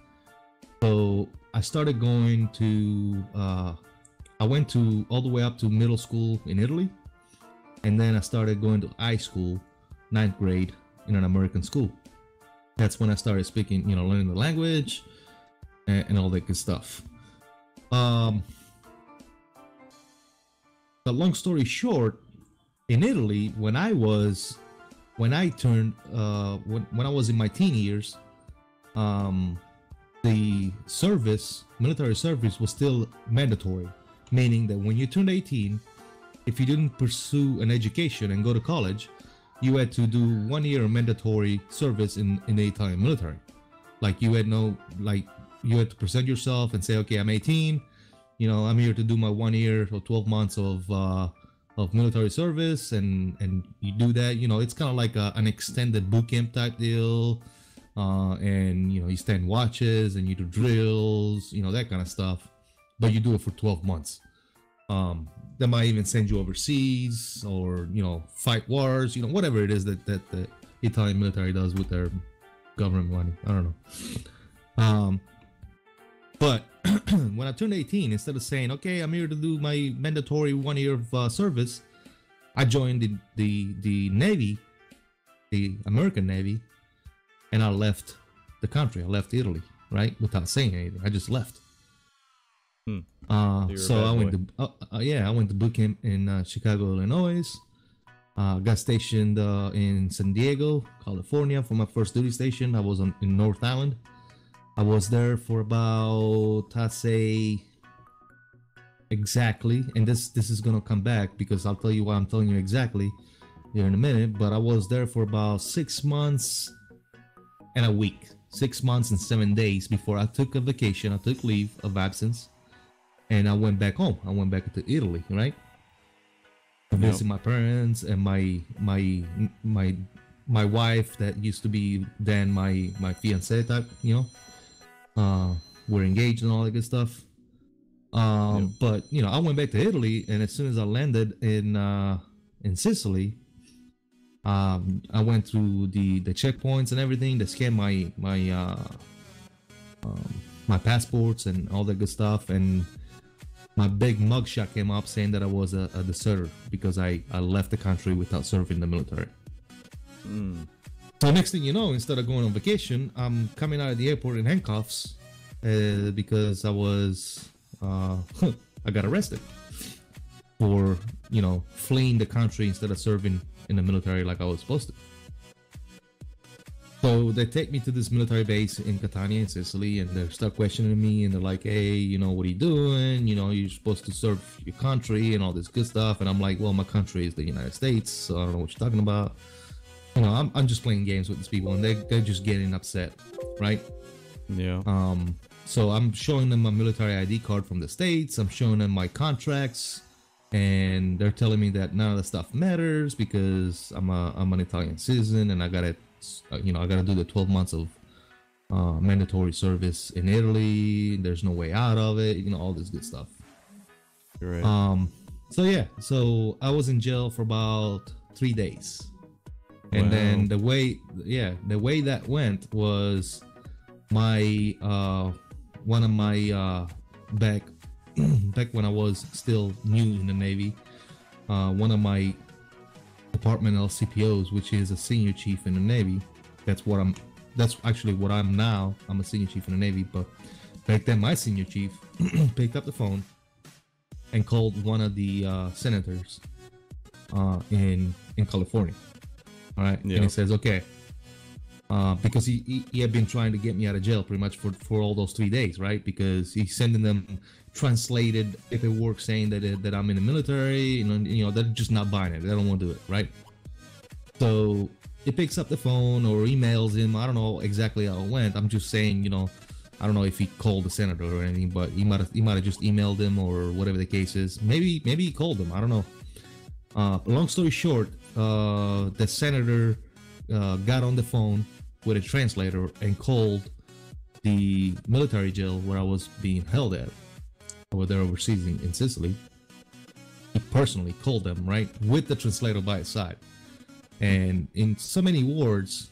So I started going to, I went to all the way up to middle school in Italy, and then I started going to high school, 9th grade, in an American school. That's when I started speaking, learning the language and all that good stuff. But long story short, in Italy, when I was in my teen years, the military service was still mandatory, meaning that when you turned 18, if you didn't pursue an education and go to college, you had to do 1 year of mandatory service in the Italian military. You had to present yourself and say, okay, I'm 18. I'm here to do my 1 year or 12 months of of military service, and you do that. You know, it's kind of like an extended boot camp type deal, and you know, you stand watches and you do drills, you know, that kind of stuff. But you do it for 12 months. They might even send you overseas, or you know, fight wars, you know, whatever it is that the Italian military does with their government money. I don't know. But when I turned 18, instead of saying, okay, I'm here to do my mandatory 1 year of service, I joined the Navy, the American Navy, and I left the country. I left Italy, right? Without saying anything. I just left. So I went to, I went to boot camp in Chicago, Illinois. Got stationed in San Diego, California for my first duty station. I was in North Island. I was there for about, I'd say, exactly, and this is gonna come back because I'll tell you why I'm telling you exactly here in a minute, but I was there for about 6 months and a week, 6 months and 7 days before I took a vacation. I took leave of absence, and I went back home. I went back to Italy, right? To visit my parents and my wife that used to be then my fiancée type, you know. We're engaged and all that good stuff. But you know, I went back to Italy, and as soon as I landed in Sicily, I went through the checkpoints and everything. They scanned my passports and all that good stuff, and my big mugshot came up saying that I was a deserter because I left the country without serving the military. So next thing you know, instead of going on vacation, I'm coming out of the airport in handcuffs because I was I got arrested for, you know, fleeing the country instead of serving in the military like I was supposed to. So they take me to this military base in Catania in Sicily, and they start questioning me, and they're like, hey, you know, what are you doing? You know, you're supposed to serve your country and all this good stuff. And I'm like, well, my country is the United States, so I don't know what you're talking about. You know, I'm just playing games with these people, and they're just getting upset, right? Yeah. So I'm showing them my military ID card from the States. I'm showing them my contracts, and they're telling me that none of the stuff matters because I'm an Italian citizen, and I gotta do the 12 months of mandatory service in Italy. There's no way out of it. You know, all this good stuff. Right. So I was in jail for about 3 days. And then the way that went was my one of my back when I was still new in the Navy, one of my departmental CPOs, which is a senior chief in the Navy. That's actually what I'm now. I'm a senior chief in the Navy, but back then my senior chief picked up the phone and called one of the senators in California. All right, and he says, okay, because he had been trying to get me out of jail pretty much for all those 3 days, right? Because he's sending them translated paperwork saying that I'm in the military, you know, they're just not buying it. They don't want to do it, right? So he picks up the phone or emails him. I don't know exactly how it went. I'm just saying, you know, I don't know if he called the senator or anything, but he might have just emailed him or whatever the case is. Maybe he called him. I don't know. Long story short, the senator got on the phone with a translator and called the military jail where I was being held at over there overseas in Sicily. He personally called them, right, with the translator by his side, and in so many words,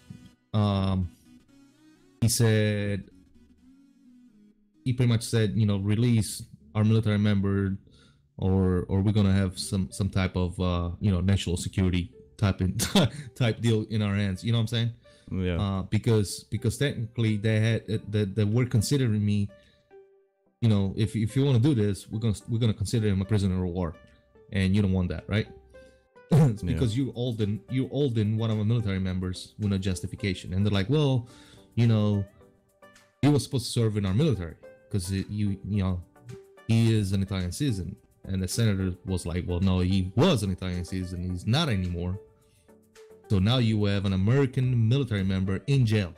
he pretty much said, you know, release our military member, or we're gonna have some type of you know, national security type deal in our hands. You know what I'm saying? Yeah. Because technically they were considering me, you know, if you want to do this, we're gonna consider him a prisoner of war, and you don't want that, right? It's because you olden one of our military members with no justification, and they're like, well, you know, he was supposed to serve in our military because you know, he is an Italian citizen. And the senator was like, well, no, he was an Italian citizen, he's not anymore. So now you have an American military member in jail.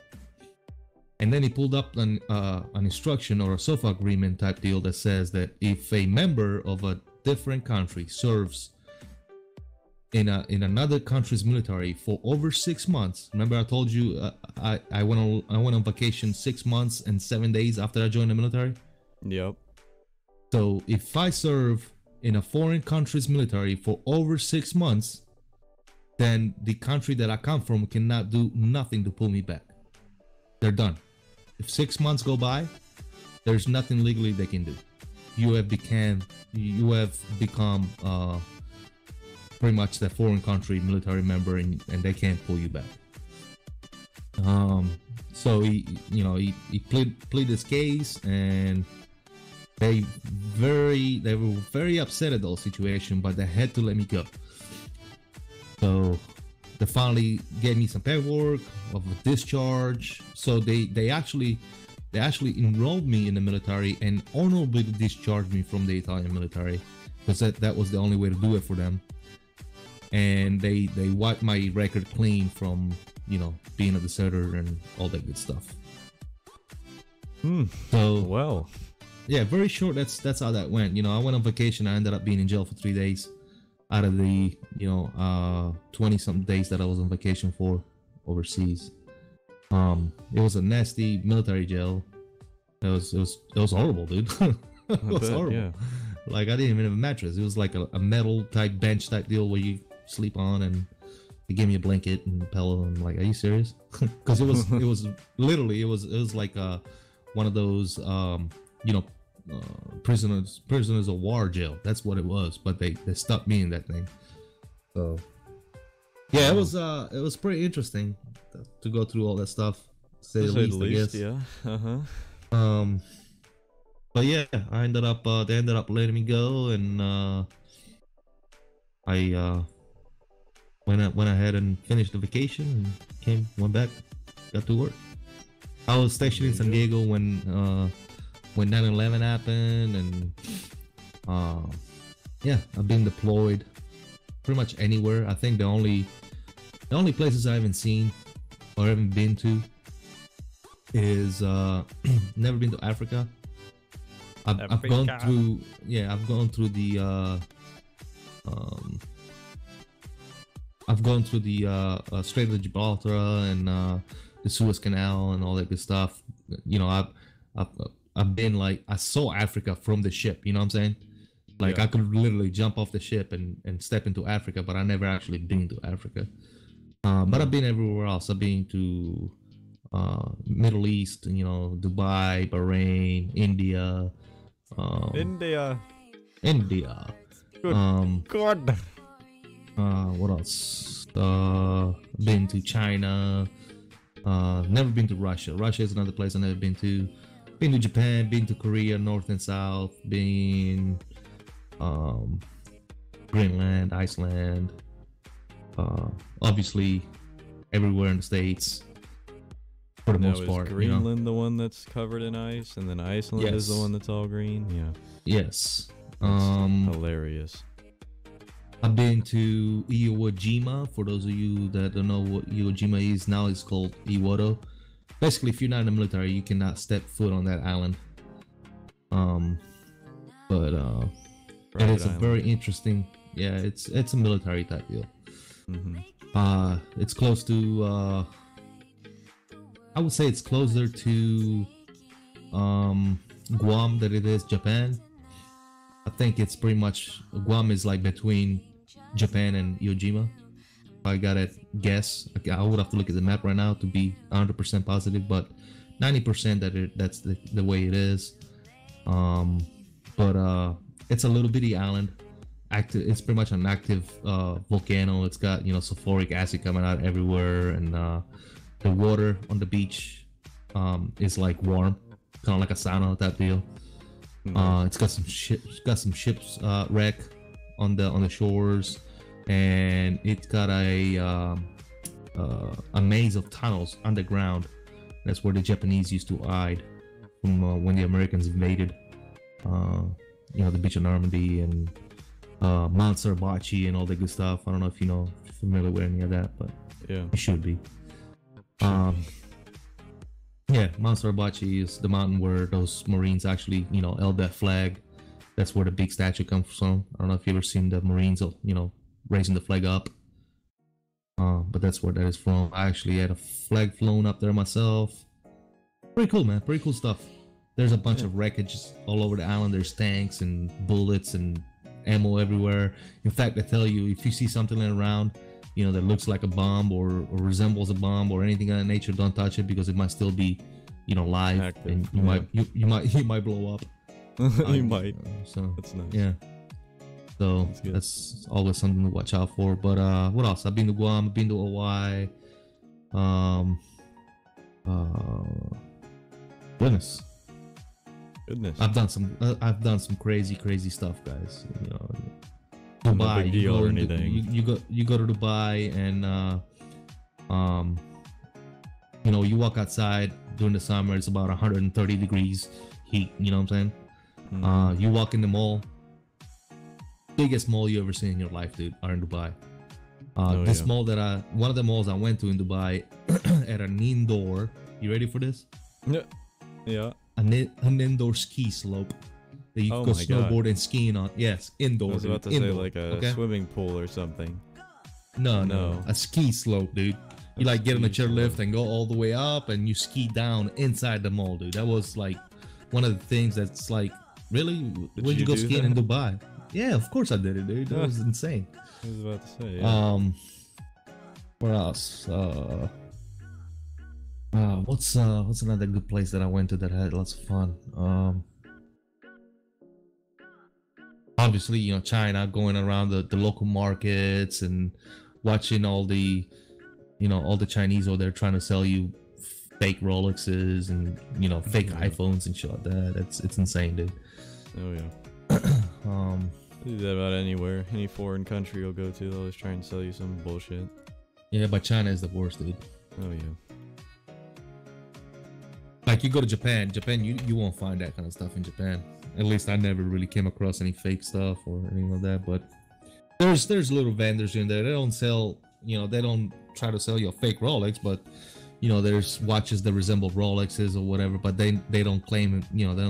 And then he pulled up an instruction or a SOFA agreement type deal that says that if a member of a different country serves in another country's military for over 6 months. Remember, I told you I went on vacation 6 months and 7 days after I joined the military. Yep. So if I serve in a foreign country's military for over 6 months, then the country that I come from cannot do nothing to pull me back. They're done. If 6 months go by, there's nothing legally they can do. You have become pretty much that foreign country military member, and they can't pull you back. So he pleaded his case, and they were very upset at the whole situation, but they had to let me go. So they finally gave me some paperwork of a discharge. So they actually enrolled me in the military and honorably discharged me from the Italian military, because that was the only way to do it for them. And they wiped my record clean from, being a deserter and all that good stuff. So well, yeah, very short. That's how that went. I went on vacation. I ended up being in jail for 3 days out of the 20-something days that I was on vacation for overseas. It was a nasty military jail. It was horrible, dude. It was horrible. Yeah. Like, I didn't even have a mattress. It was like a metal type bench type deal where you sleep on, and they gave me a blanket and a pillow. And I'm like, are you serious? Because it was literally it was like one of those prisoners of war jail. That's what it was. But they stuck me in that thing. So yeah, it was pretty interesting to go through all that stuff. To say the least, I guess. Yeah. But yeah, they ended up letting me go, and I went ahead and finished the vacation and went back, got to work. I was stationed in San Diego when 9/11 happened, and yeah, I've been deployed pretty much anywhere. I think the only places I haven't seen or haven't been to is never been to Africa. I've gone through the Strait of Gibraltar and the Suez Canal and all that good stuff. I've been like, I saw Africa from the ship, you know what I'm saying? Like, yeah. I could literally jump off the ship and step into Africa, but I never actually been to Africa. But I've been everywhere else. I've been to Middle East, Dubai, Bahrain, India. India. Good God. What else? Been to China. Never been to Russia. Russia is another place I've never been to. Been to Japan. Been to Korea, North and South. Been Greenland, Iceland. Obviously, everywhere in the States. For the most part. Is Greenland the one that's covered in ice, and then Iceland is the one that's all green? Yeah. Yes. That's hilarious. I've been to Iwo Jima. For those of you that don't know what Iwo Jima is, now it's called Iwoto. Basically, if you're not in the military, you cannot step foot on that island. But it is a very interesting. Yeah, it's a military type deal. Mm-hmm. It's close to. I would say it's closer to Guam than it is Japan. I think it's pretty much, Guam is like between Japan and Iwo Jima. If I gotta guess, I would have to look at the map right now to be 100% positive, but 90% that's the way it is. But it's a little bitty island. It's pretty much an active volcano. It's got sulfuric acid coming out everywhere, and the water on the beach is like warm, kind of like a sauna type deal. It's got some ships wreck on the shores, and it's got a maze of tunnels underground. That's where the Japanese used to hide from when the Americans invaded. The beach of Normandy and Mount Sarbachi and all that good stuff. I don't know if you're familiar with any of that, but yeah, you should be. Yeah, Mount Sarbachi is the mountain where those Marines actually, held that flag. That's where the big statue comes from. I don't know if you ever seen the Marines, raising the flag up. But that's where that is from. I actually had a flag flown up there myself. Pretty cool, man. Pretty cool stuff. There's a bunch of wreckage all over the island. There's tanks and bullets and ammo everywhere. In fact, I tell you, if you see something laying around, you know, that looks like a bomb or resembles a bomb or anything of that nature, don't touch it because it might still be, you know, live. Active. And you might blow up. You might. So that's nice. Yeah. So that's always something to watch out for. But what else? I've been to Guam. I've been to Hawaii. Goodness. I've done some crazy stuff, guys. You know, Dubai. No big deal or anything. You go to Dubai and you know, you walk outside during the summer. It's about 130 degrees heat. You know what I'm saying? You walk in the mall. Biggest mall you ever seen in your life, dude, are in Dubai. This mall one of the malls I went to in Dubai at an indoor. You ready for this? Yeah. An indoor ski slope that you can go snowboard and skiing on. Yes, indoor. I was about to say like a swimming pool or something. No, a ski slope, dude. You like get on a chairlift and go all the way up, and you ski down inside the mall, dude. That was like one of the things that's like, really? Where'd you go skiing in Dubai? Yeah, of course I did it, dude. That was insane. I was about to say. Yeah. What else? What's another good place that I went to that I had lots of fun? Obviously, you know, China, going around the local markets and watching all the Chinese over there trying to sell you fake Rolexes and, you know, fake iPhones and shit like that. It's insane, dude. Oh yeah. Do that about anywhere, any foreign country you'll go to. They'll always try and sell you some bullshit. Yeah, but China is the worst, dude. Oh yeah. Like you go to Japan, you won't find that kind of stuff in Japan. At least I never really came across any fake stuff or anything like that. But there's little vendors in there. They don't sell, you know, they don't try to sell you a fake Rolex, but you know, there's watches that resemble Rolexes or whatever. But they don't claim, you know, they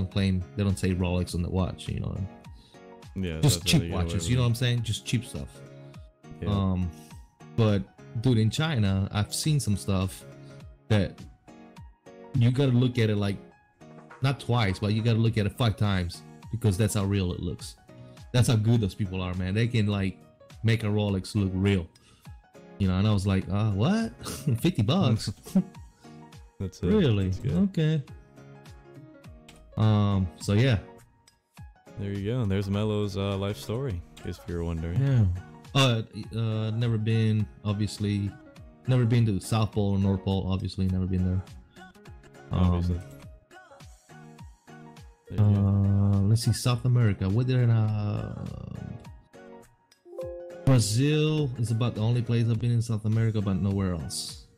don't say Rolex on the watch, you know. Yeah, just cheap watches, you know what I'm saying? Just cheap stuff. Yeah. But dude, in China, I've seen some stuff that you gotta look at it like, not twice, but you gotta look at it 5 times because that's how real it looks. That's how good those people are, man. They can like make a Rolex look real, you know. And I was like, what? $50? That's it. Really? That's okay. So yeah. There you go. And there's Mello's life story, in case you were wondering. Yeah. Never been, obviously. Never been to South Pole or North Pole, obviously. Never been there. Obviously. Let's see, South America. We're there in Brazil is about the only place I've been in South America, but nowhere else.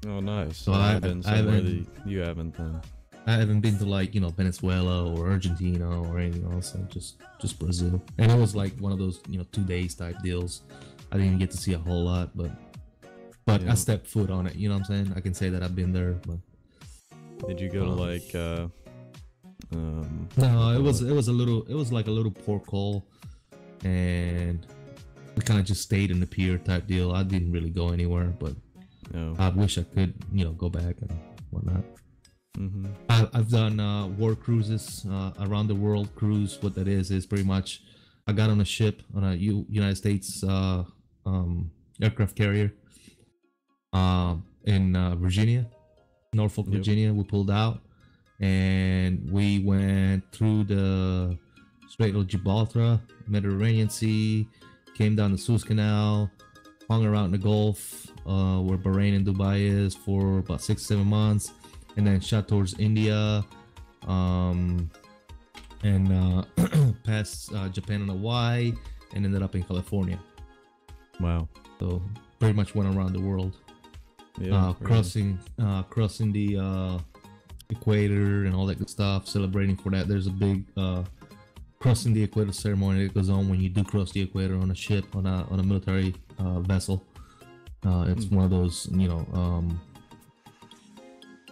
Oh, nice. So I've been somewhere that you haven't then. I haven't been to, like, you know, Venezuela or Argentina or anything else. So just Brazil. And it was like one of those, you know, 2 days type deals. I didn't even get to see a whole lot, but yeah. I stepped foot on it. You know what I'm saying? I can say that I've been there. But did you go to like? No, it was like a little port call, and we kind of just stayed in the pier type deal. I didn't really go anywhere, but I wish I could, you know, go back and whatnot. Mm-hmm. I've done war cruises, around the world cruise. What that is pretty much I got on a ship on a United States aircraft carrier in Virginia, Norfolk, Virginia. We pulled out and we went through the Strait of Gibraltar, Mediterranean Sea, came down the Suez Canal, hung around in the Gulf, where Bahrain and Dubai is, for about 6-7 months. And then shot towards India, and past Japan and Hawaii, and ended up in California. Wow! So pretty much went around the world, crossing the equator and all that good stuff. Celebrating for that. There's a big crossing the equator ceremony that goes on when you do cross the equator on a ship, on a military vessel. It's one of those, you know,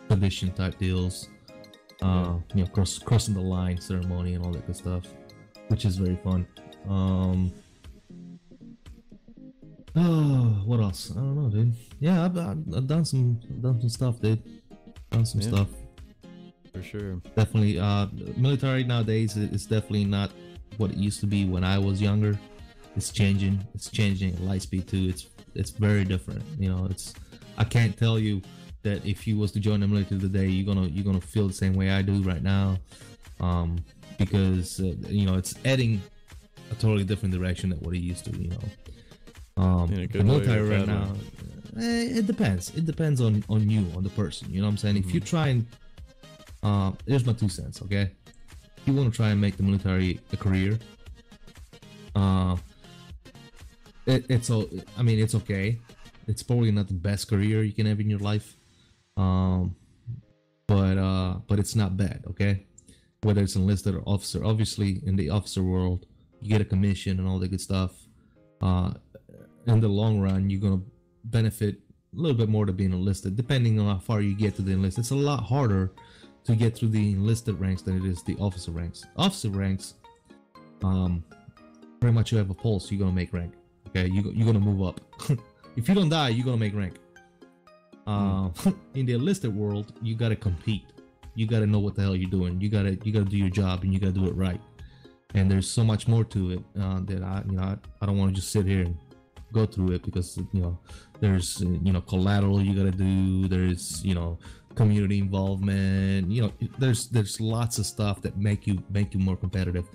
tradition type deals, you know, crossing the line ceremony and all that good stuff, which is very fun. Oh, what else? I don't know, dude. Yeah, I've done some stuff, dude. Done some stuff. For sure. Definitely. Military nowadays is definitely not what it used to be when I was younger. It's changing. It's changing at light speed too. It's very different. You know, I can't tell you that if you was to join the military today, you're gonna feel the same way I do right now, because you know, it's heading a totally different direction than what it used to. You know, the military right now, it depends. It depends on you, on the person. You know what I'm saying? If you try and here's my 2 cents, okay? If you want to try and make the military a career, it's okay. It's probably not the best career you can have in your life, but it's not bad, okay? Whether it's enlisted or officer, obviously in the officer world, you get a commission and all that good stuff. In the long run, you're gonna benefit a little bit more to being enlisted, depending on how far you get to the enlisted. It's a lot harder to get through the enlisted ranks than it is the officer ranks. Officer ranks, pretty much you have a pulse, you're gonna make rank. Okay, you're gonna move up. If you don't die, you're gonna make rank. In the enlisted world, you gotta compete. You gotta know what the hell you're doing. You gotta do your job, and you gotta do it right. And there's so much more to it that I don't want to just sit here and go through it, because there's collateral you gotta do. There's community involvement. There's lots of stuff that make you more competitive,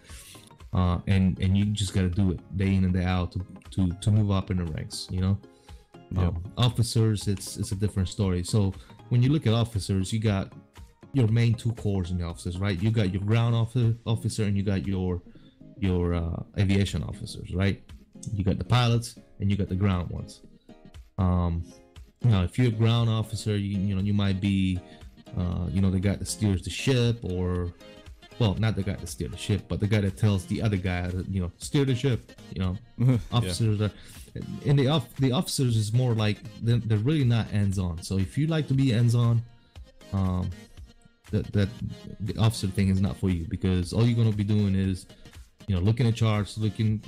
and you just gotta do it day in and day out to move up in the ranks. Officers, it's a different story. So when you look at officers, you got your main 2 cores in the officers, right? You got your ground officer and you got your aviation officers, right? You got the pilots and you got the ground ones. If you're a ground officer, you might be the guy that steers the ship, or not the guy that steers the ship, but the guy that tells the other guy to steer the ship. Officers are, and the officers is more like they're really not hands-on. So if you like to be hands-on, that the officer thing is not for you, because all you're going to be doing is looking at charts, looking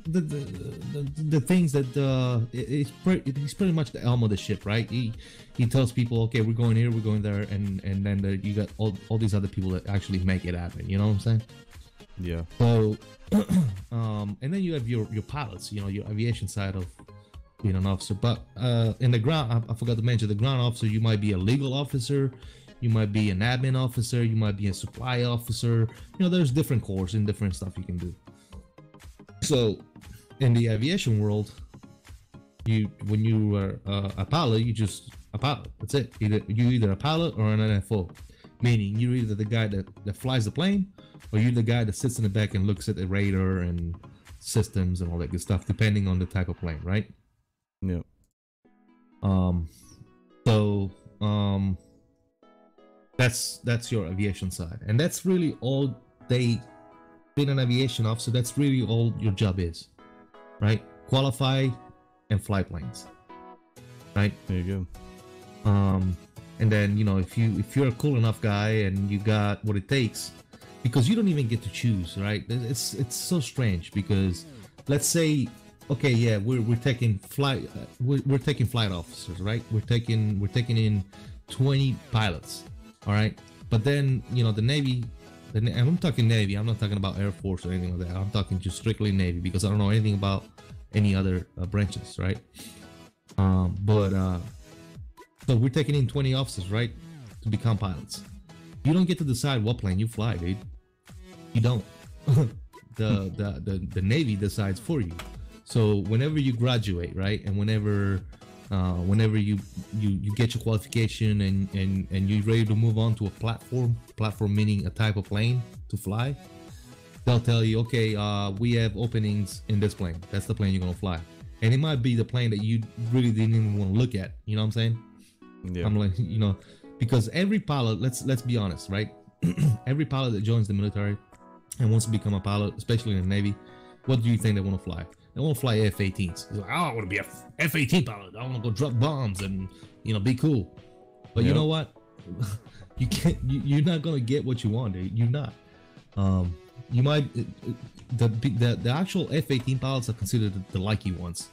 the things that he's pretty much the helm of the ship, right? He tells people, okay, we're going here, we're going there, and then you got all these other people that actually make it happen. You know what I'm saying? Yeah. So and then you have your pilots, your aviation side of being an officer. But in the ground, I forgot to mention, the ground officer, you might be a legal officer, you might be an admin officer, you might be a supply officer. There's different cores and different stuff you can do. So in the aviation world, when you are a pilot, you just a pilot. That's it. You're either a pilot or an NFO, meaning you're either the guy that flies the plane, or you're the guy that sits in the back and looks at the radar and systems and all that good stuff, depending on the type of plane, right? Yeah. That's your aviation side, and that's really all being an aviation officer. That's really all your job is, right? Qualify and fly planes, right? There you go. And then if you're a cool enough guy and you got what it takes, because you don't even get to choose, right? It's so strange, because let's say, okay, yeah, we're taking flight officers, right? We're taking in 20 pilots, all right? But then the Navy, and I'm talking Navy, I'm not talking about Air Force or anything like that. I'm talking just strictly Navy, because I don't know anything about any other branches, right? So we're taking in 20 officers, right, to become pilots. You don't get to decide what plane you fly, dude. You don't. the Navy decides for you. So whenever you graduate, right, and whenever you get your qualification and you're ready to move on to a platform meaning a type of plane to fly, they'll tell you, okay, we have openings in this plane. That's the plane you're gonna fly, and it might be the plane that you really didn't even want to look at. You know what I'm saying? Yeah. I'm like, because every pilot, let's be honest, right? Every pilot that joins the military and wants to become a pilot, especially in the Navy, what do you think they want to fly? They want to fly F-18s. Like, I want to be a F-18 pilot. I want to go drop bombs and be cool. But you know what? You can't. You're not gonna get what you want, dude. You're not. You might. The actual F-18 pilots are considered the likey ones.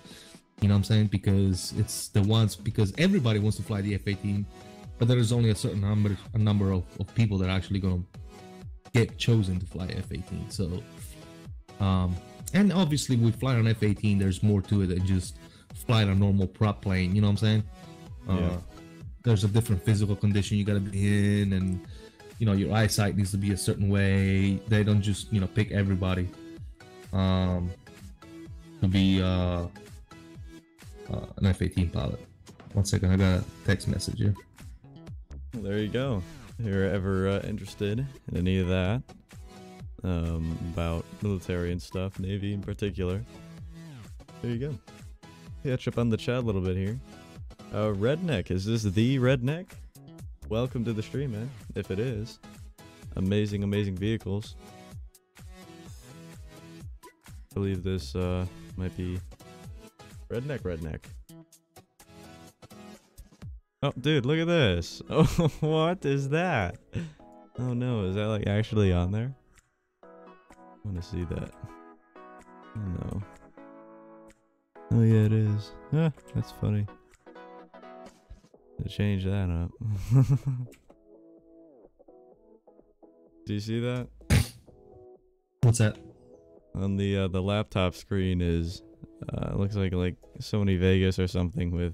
You know what I'm saying? Because it's the ones, because everybody wants to fly the F-18, but there is only a certain number of people that are actually going to get chosen to fly F-18. So, and obviously with flying on F-18, there's more to it than just flying a normal prop plane. You know what I'm saying? Yeah. There's a different physical condition you got to be in, and you know, your eyesight needs to be a certain way. They don't just, you know, pick everybody to be an F-18 pilot. 1 second, I got a text message here. Well, there you go. If you're ever interested in any of that, about military and stuff, Navy in particular, there you go. Catch up on the chat a little bit here. Redneck, is this the Redneck? Welcome to the stream, man. If it is, amazing vehicles. I believe this might be Redneck. Oh, dude, look at this. Oh, what is that? Oh no, is that like actually on there? I want to see that. Oh no. Oh yeah, it is. Ah, that's funny. To change that up. Do you see that? What's that? On the laptop screen is looks like Sony Vegas or something with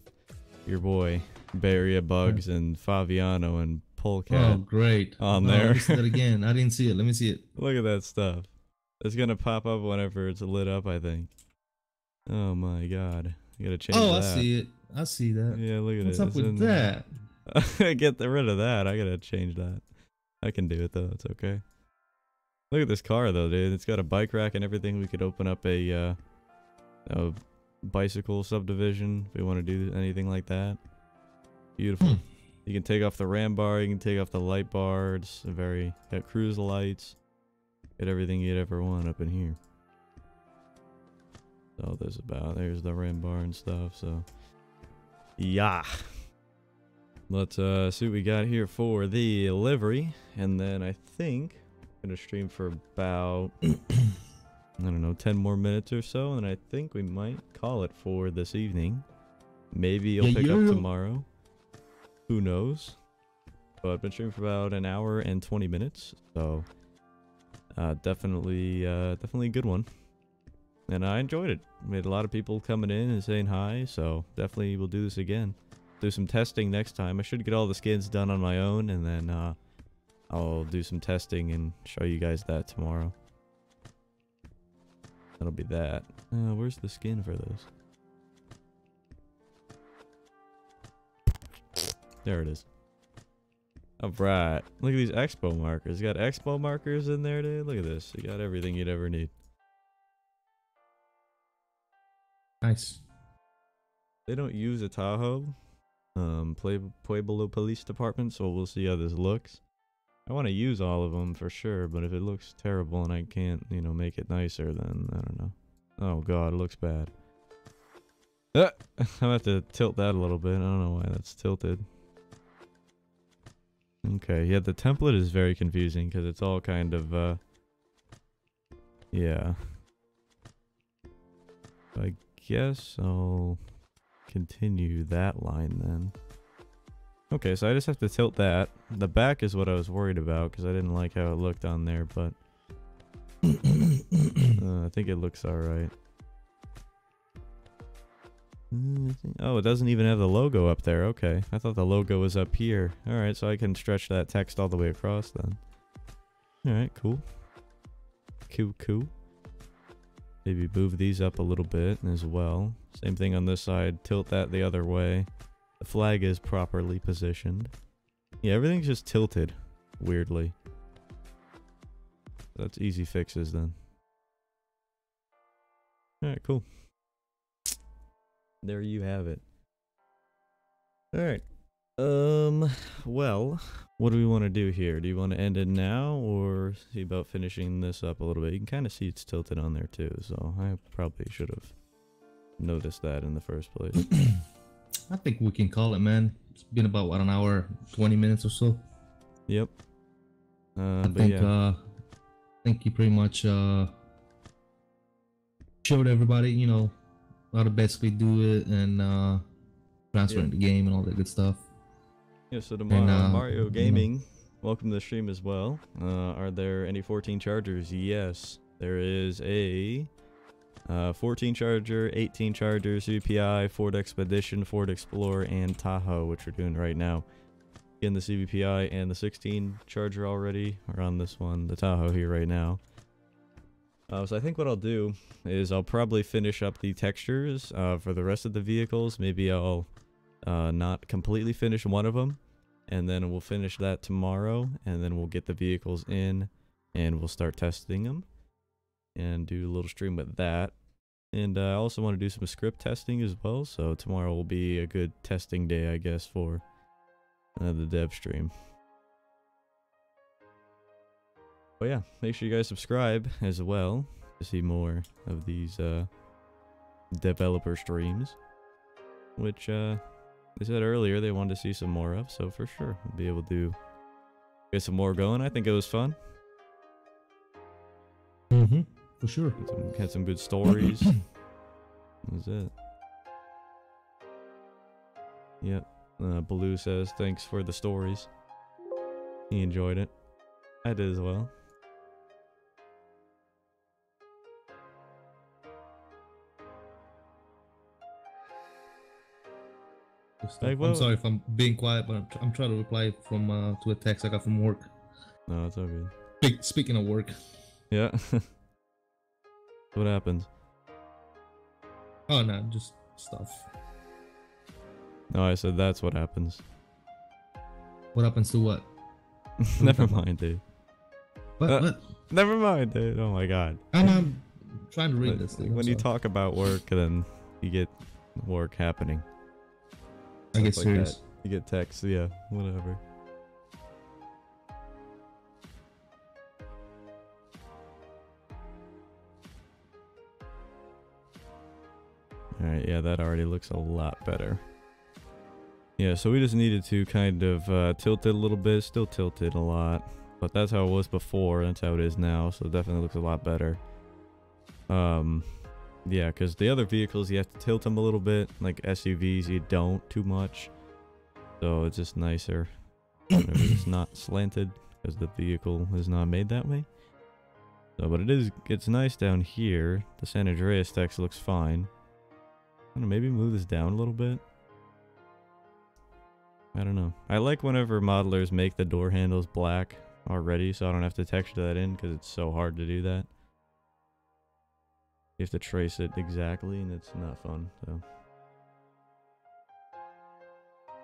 your boy Barry Bugs and Faviano and Polecat. Oh, great. On there. Let me see that again. I didn't see it. Let me see it. Look at that stuff. It's gonna pop up whenever it's lit up, I think. Oh my god. You gotta change that. Oh, I see it. I see that. Yeah, look at What's it. up with that? Get rid of that. I gotta change that. I can do it though. It's okay. Look at this car though, dude. It's got a bike rack and everything. We could open up a bicycle subdivision if we want to do anything like that. Beautiful. You can take off the ram bar. You can take off the light bar. It's got cruise lights. Get everything you'd ever want up in here. So there's the ram bar and stuff. So yeah. Let's see what we got here for the livery, and then I think I'm gonna stream for about I don't know, 10 more minutes or so, and I think we might call it for this evening. Maybe you'll pick up tomorrow. Who knows? But I've been streaming for about an hour and 20 minutes, so definitely a good one. And I enjoyed it. We had a lot of people coming in and saying hi, so definitely we'll do this again. Do some testing next time. I should get all the skins done on my own, and then I'll do some testing and show you guys that tomorrow. That'll be that. Where's the skin for this? There it is. Alright. Look at these expo markers. You got expo markers in there, dude. Look at this. You got everything you'd ever need. Nice. They don't use a Tahoe. Pueblo Police Department, so we'll see how this looks. I want to use all of them for sure, but if it looks terrible and I can't, you know, make it nicer, then I don't know. Oh god, it looks bad. I'm gonna have to tilt that a little bit. I don't know why that's tilted. Okay, yeah, the template is very confusing because it's all kind of, yeah. I guess I'll continue that line then. Okay, so I just have to tilt that. The back is what I was worried about because I didn't like how it looked on there, but I think it looks alright. Oh, it doesn't even have the logo up there. Okay, I thought the logo was up here. Alright, so I can stretch that text all the way across then. Alright, cool. Cool. Maybe move these up a little bit as well. Same thing on this side. Tilt that the other way. The flag is properly positioned. Yeah, everything's just tilted. Weirdly. That's easy fixes then. Alright, cool. There you have it. Alright. Well, what do we want to do here? Do you want to end it now or see about finishing this up a little bit? You can kind of see it's tilted on there too, so I probably should have noticed that in the first place. I think we can call it, man. It's been about, what, an hour, 20 minutes or so? Yep. I think you pretty much showed everybody, you know, how to basically do it and transfer Yeah. the game and all that good stuff. Yeah, so tomorrow, Mario you know, Gaming, welcome to the stream as well. Are there any 14 chargers? Yes, there is a 14 charger, 18 charger, CVPI, Ford Expedition, Ford Explorer, and Tahoe, which we're doing right now. In the CVPI and the 16 charger already are on this one, the Tahoe here right now. So I think what I'll do is I'll probably finish up the textures for the rest of the vehicles. Maybe I'll not completely finish one of them, and then we'll finish that tomorrow, and then we'll get the vehicles in and we'll start testing them and do a little stream with that. And I also want to do some script testing as well, so tomorrow will be a good testing day, I guess, for the dev stream. But yeah, make sure you guys subscribe as well to see more of these developer streams, which they said earlier they wanted to see some more of, so for sure we'll be able to get some more going. I think it was fun. For sure. Had some good stories. That was it. Yep. Baloo says thanks for the stories. He enjoyed it. I did as well. Like, I'm sorry if I'm being quiet, but I'm trying to reply from to a text I got from work. No, it's all good. Speaking of work. Yeah. What happens? Oh no, just stuff. No, I said that's what happens. What happens to what? Never mind, dude. What? Never mind, dude. Oh my god. I'm trying to read this thing. When you talk about work, then you get work happening. I get Like serious. that. You get texts, yeah, whatever. Alright, yeah, that already looks a lot better. Yeah, so we just needed to kind of tilt it a little bit. Still tilted a lot, but that's how it was before. That's how it is now, so it definitely looks a lot better. Yeah, because the other vehicles, you have to tilt them a little bit. Like SUVs, you don't too much. So it's just nicer whenever it's not slanted, because the vehicle is not made that way. So, but it's nice down here. The San Andreas text looks fine. I don't know, maybe move this down a little bit. I don't know. I like whenever modelers make the door handles black already, so I don't have to texture that in, because it's so hard to do that. You have to trace it exactly, and it's not fun, so.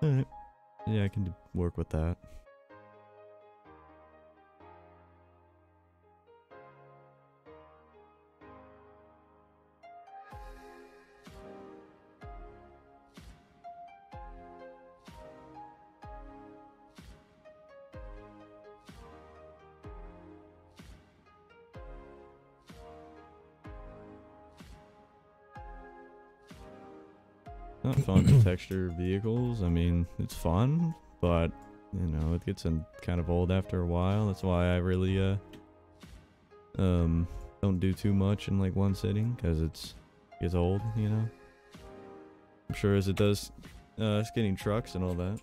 Alright. Yeah, I can work with that. Not fun to texture vehicles. I mean, it's fun, but you know, it gets kind of old after a while. That's why I really don't do too much in like one sitting, because it gets old, you know. I'm sure as it does skinning trucks and all that.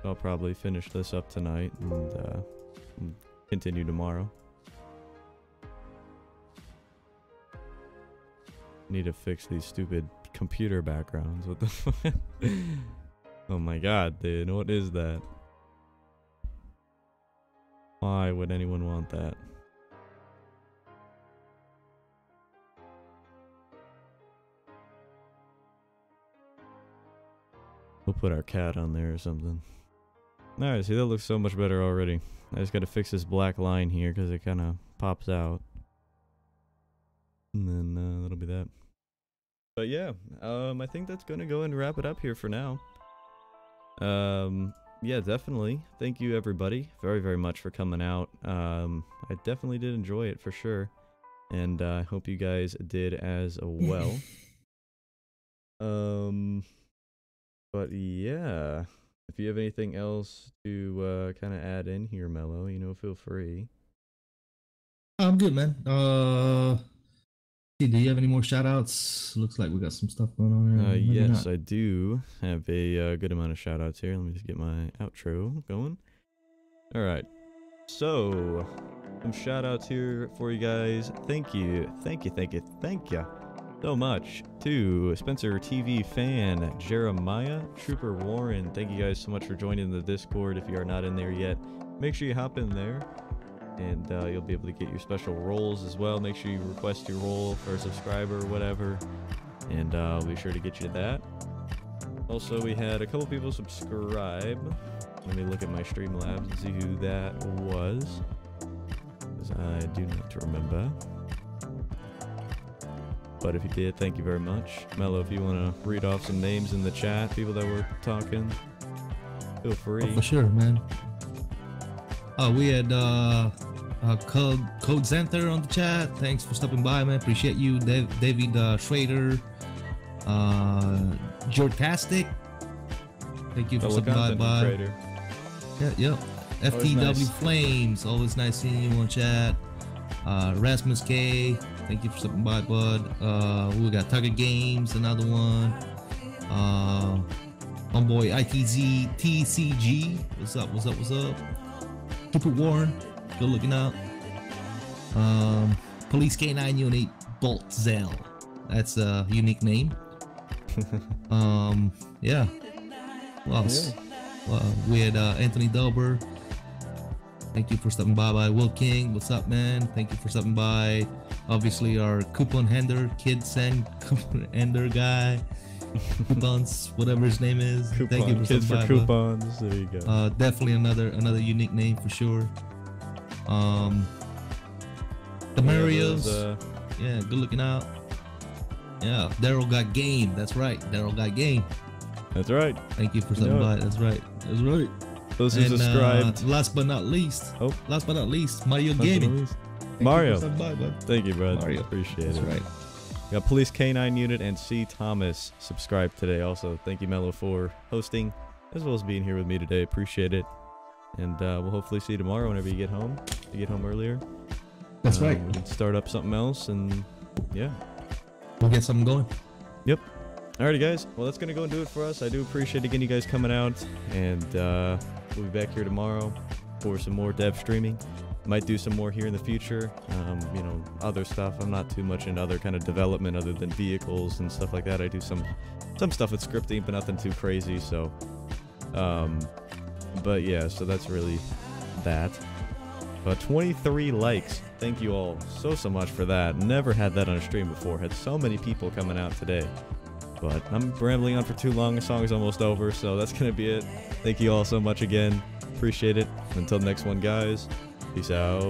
I'll probably finish this up tonight and continue tomorrow. Need to fix these stupid computer backgrounds. What the fuck? Oh my god, dude. What is that? Why would anyone want that? We'll put our cat on there or something. Alright, see, that looks so much better already. I just gotta fix this black line here because it kind of pops out. And then that'll be that. But yeah, I think that's gonna go and wrap it up here for now. Yeah, definitely. Thank you everybody very, very much for coming out. I definitely did enjoy it for sure. And I hope you guys did as well. But yeah, if you have anything else to kind of add in here, Mello, you know, feel free. I'm good, man. Do you have any more shout outs? Looks like we got some stuff going on here. Yes, I do have a good amount of shout outs here. Let me just get my outro going. All right. So, some shout outs here for you guys. Thank you so much to Spencer TV Fan, Jeremiah, Trooper Warren. Thank you guys so much for joining the Discord. If you are not in there yet, make sure you hop in there. And you'll be able to get your special roles as well. Make sure you request your role for a subscriber or whatever, and I'll be sure to get you that. Also, we had a couple people subscribe. Let me look at my Streamlabs and see who that was, because I do not remember. But if you did, thank you very much. Mello, if you want to read off some names in the chat, people that were talking, feel free. Oh, for sure, man. We had Code Xanther on the chat. Thanks for stopping by, man. Appreciate you. David Schrader, Jortastic. Thank you for stopping by. Yeah. FTW nice. Flames. Always nice seeing you on chat. Rasmus K. Thank you for stopping by, bud. We got Target Games, another one. Homeboy ITZ TCG. What's up? Trooper Warren, good looking out. Police K9 Unit Boltzel. That's a unique name. Yeah. Who else? We had Anthony Delber. Thank you for stopping by. Will King, what's up, man? Thank you for stopping by. Obviously, our coupon handler, Kid Send coupon handler guy. Coupons, whatever his name is. Thank you for Kids stopping for by, coupons. There you go. Definitely another unique name for sure. The Marios, yeah, good looking out. Yeah, Daryl got game. That's right, Daryl got game. That's right. Thank you for stopping by. That's right. Those who subscribed. Last but not least, Mario Gaming. Mario. By, Thank you, bro. Mario. Appreciate That's it. right. Got Police K9 Unit and C. Thomas subscribed today. Also, thank you, Mello, for hosting as well as being here with me today. Appreciate it. And we'll hopefully see you tomorrow whenever you get home. You get home earlier. That's right. We can start up something else, and yeah, we'll get something going. Yep. Alrighty, guys. Well, that's gonna go and do it for us. I do appreciate again you guys coming out, and we'll be back here tomorrow for some more dev streaming. Might do some more here in the future. You know, other stuff. I'm not too much into other kind of development other than vehicles and stuff like that. I do some stuff with scripting, but nothing too crazy. So, but yeah, so that's really that. But 23 likes. Thank you all so much for that. Never had that on a stream before. Had so many people coming out today. But I'm rambling on for too long. The song is almost over, so that's gonna be it. Thank you all so much again. Appreciate it. Until next one, guys. Peace out.